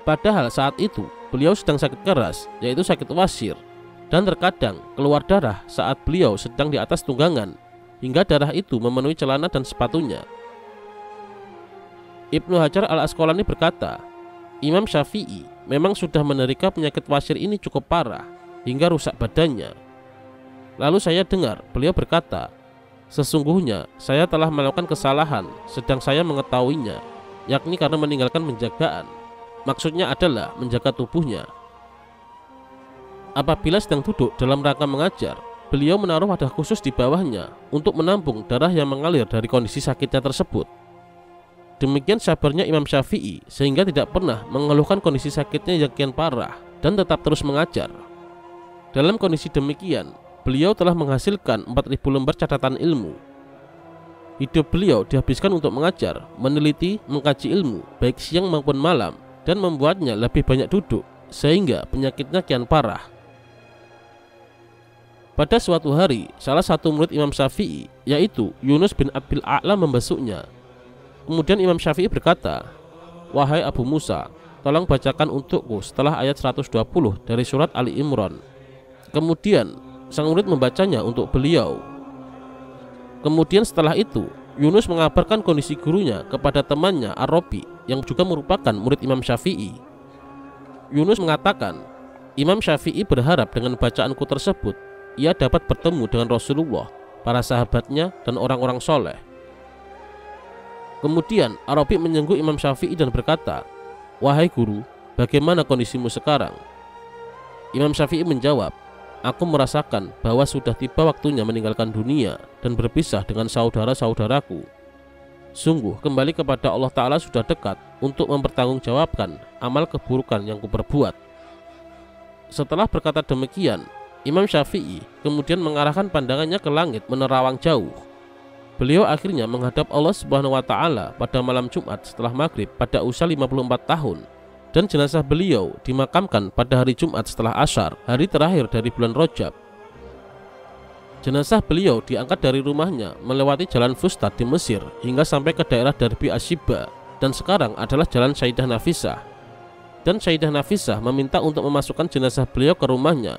Padahal saat itu beliau sedang sakit keras, yaitu sakit wasir, dan terkadang keluar darah saat beliau sedang di atas tunggangan, hingga darah itu memenuhi celana dan sepatunya. Ibnu Hajar al-Asqalani berkata, Imam Syafi'i memang sudah menderita penyakit wasir ini cukup parah, hingga rusak badannya. Lalu saya dengar beliau berkata, sesungguhnya saya telah melakukan kesalahan sedang saya mengetahuinya, yakni karena meninggalkan penjagaan. Maksudnya adalah menjaga tubuhnya. Apabila sedang duduk dalam rangka mengajar, beliau menaruh wadah khusus di bawahnya untuk menampung darah yang mengalir dari kondisi sakitnya tersebut. Demikian sabarnya Imam Syafi'i sehingga tidak pernah mengeluhkan kondisi sakitnya yang kian parah dan tetap terus mengajar. Dalam kondisi demikian, beliau telah menghasilkan 4.000 lembar catatan ilmu. Hidup beliau dihabiskan untuk mengajar, meneliti, mengkaji ilmu baik siang maupun malam, dan membuatnya lebih banyak duduk sehingga penyakitnya kian parah. Pada suatu hari, salah satu murid Imam Syafi'i, yaitu Yunus bin Abdul A'la, membesuknya. Kemudian Imam Syafi'i berkata, "Wahai Abu Musa, tolong bacakan untukku setelah ayat 120 dari surat Ali Imran." Kemudian sang murid membacanya untuk beliau. Kemudian setelah itu, Yunus mengabarkan kondisi gurunya kepada temannya Ar-Rabi yang juga merupakan murid Imam Syafi'i. Yunus mengatakan, Imam Syafi'i berharap dengan bacaanku tersebut ia dapat bertemu dengan Rasulullah, para sahabatnya, dan orang-orang soleh. Kemudian Ar-Rabi menyenggut Imam Syafi'i dan berkata, "Wahai guru, bagaimana kondisimu sekarang?" Imam Syafi'i menjawab, "Aku merasakan bahwa sudah tiba waktunya meninggalkan dunia dan berpisah dengan saudara-saudaraku. Sungguh kembali kepada Allah Ta'ala sudah dekat untuk mempertanggungjawabkan amal keburukan yang kuperbuat." Setelah berkata demikian, Imam Syafi'i kemudian mengarahkan pandangannya ke langit menerawang jauh. Beliau akhirnya menghadap Allah Subhanahu wa Ta'ala pada malam Jumat setelah maghrib pada usia 54 tahun, dan jenazah beliau dimakamkan pada hari Jumat setelah Asyar, hari terakhir dari bulan Rajab. Jenazah beliau diangkat dari rumahnya melewati jalan Fustat di Mesir hingga sampai ke daerah Darbi Ashiba, dan sekarang adalah jalan Sayyidah Nafisah. Dan Sayyidah Nafisah meminta untuk memasukkan jenazah beliau ke rumahnya.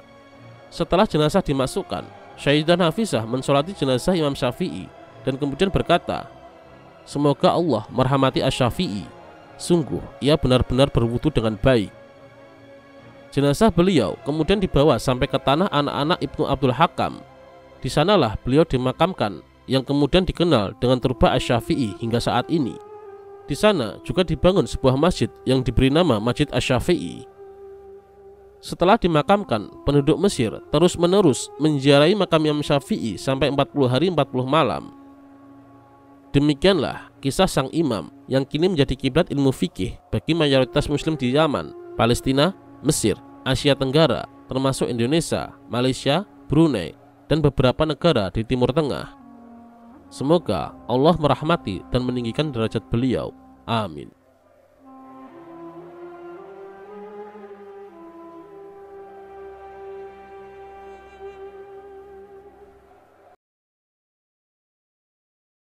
Setelah jenazah dimasukkan, Sayyidah Nafisah mensolati jenazah Imam Syafi'i dan kemudian berkata, "Semoga Allah merahmati Asy-Syafi'i. Sungguh ia benar-benar berwudu dengan baik." Jenazah beliau kemudian dibawa sampai ke tanah anak-anak Ibnu Abdul Hakam. Di sanalah beliau dimakamkan, yang kemudian dikenal dengan turba Asy-Syafi'i hingga saat ini. Di sana juga dibangun sebuah masjid yang diberi nama Masjid Asy-Syafi'i. Setelah dimakamkan, penduduk Mesir terus-menerus menziarahi makam Imam Syafi'i sampai 40 hari 40 malam. Demikianlah kisah sang imam yang kini menjadi kiblat ilmu fikih bagi mayoritas muslim di Yaman, Palestina, Mesir, Asia Tenggara, termasuk Indonesia, Malaysia, Brunei, dan beberapa negara di Timur Tengah. Semoga Allah merahmati dan meninggikan derajat beliau. Amin.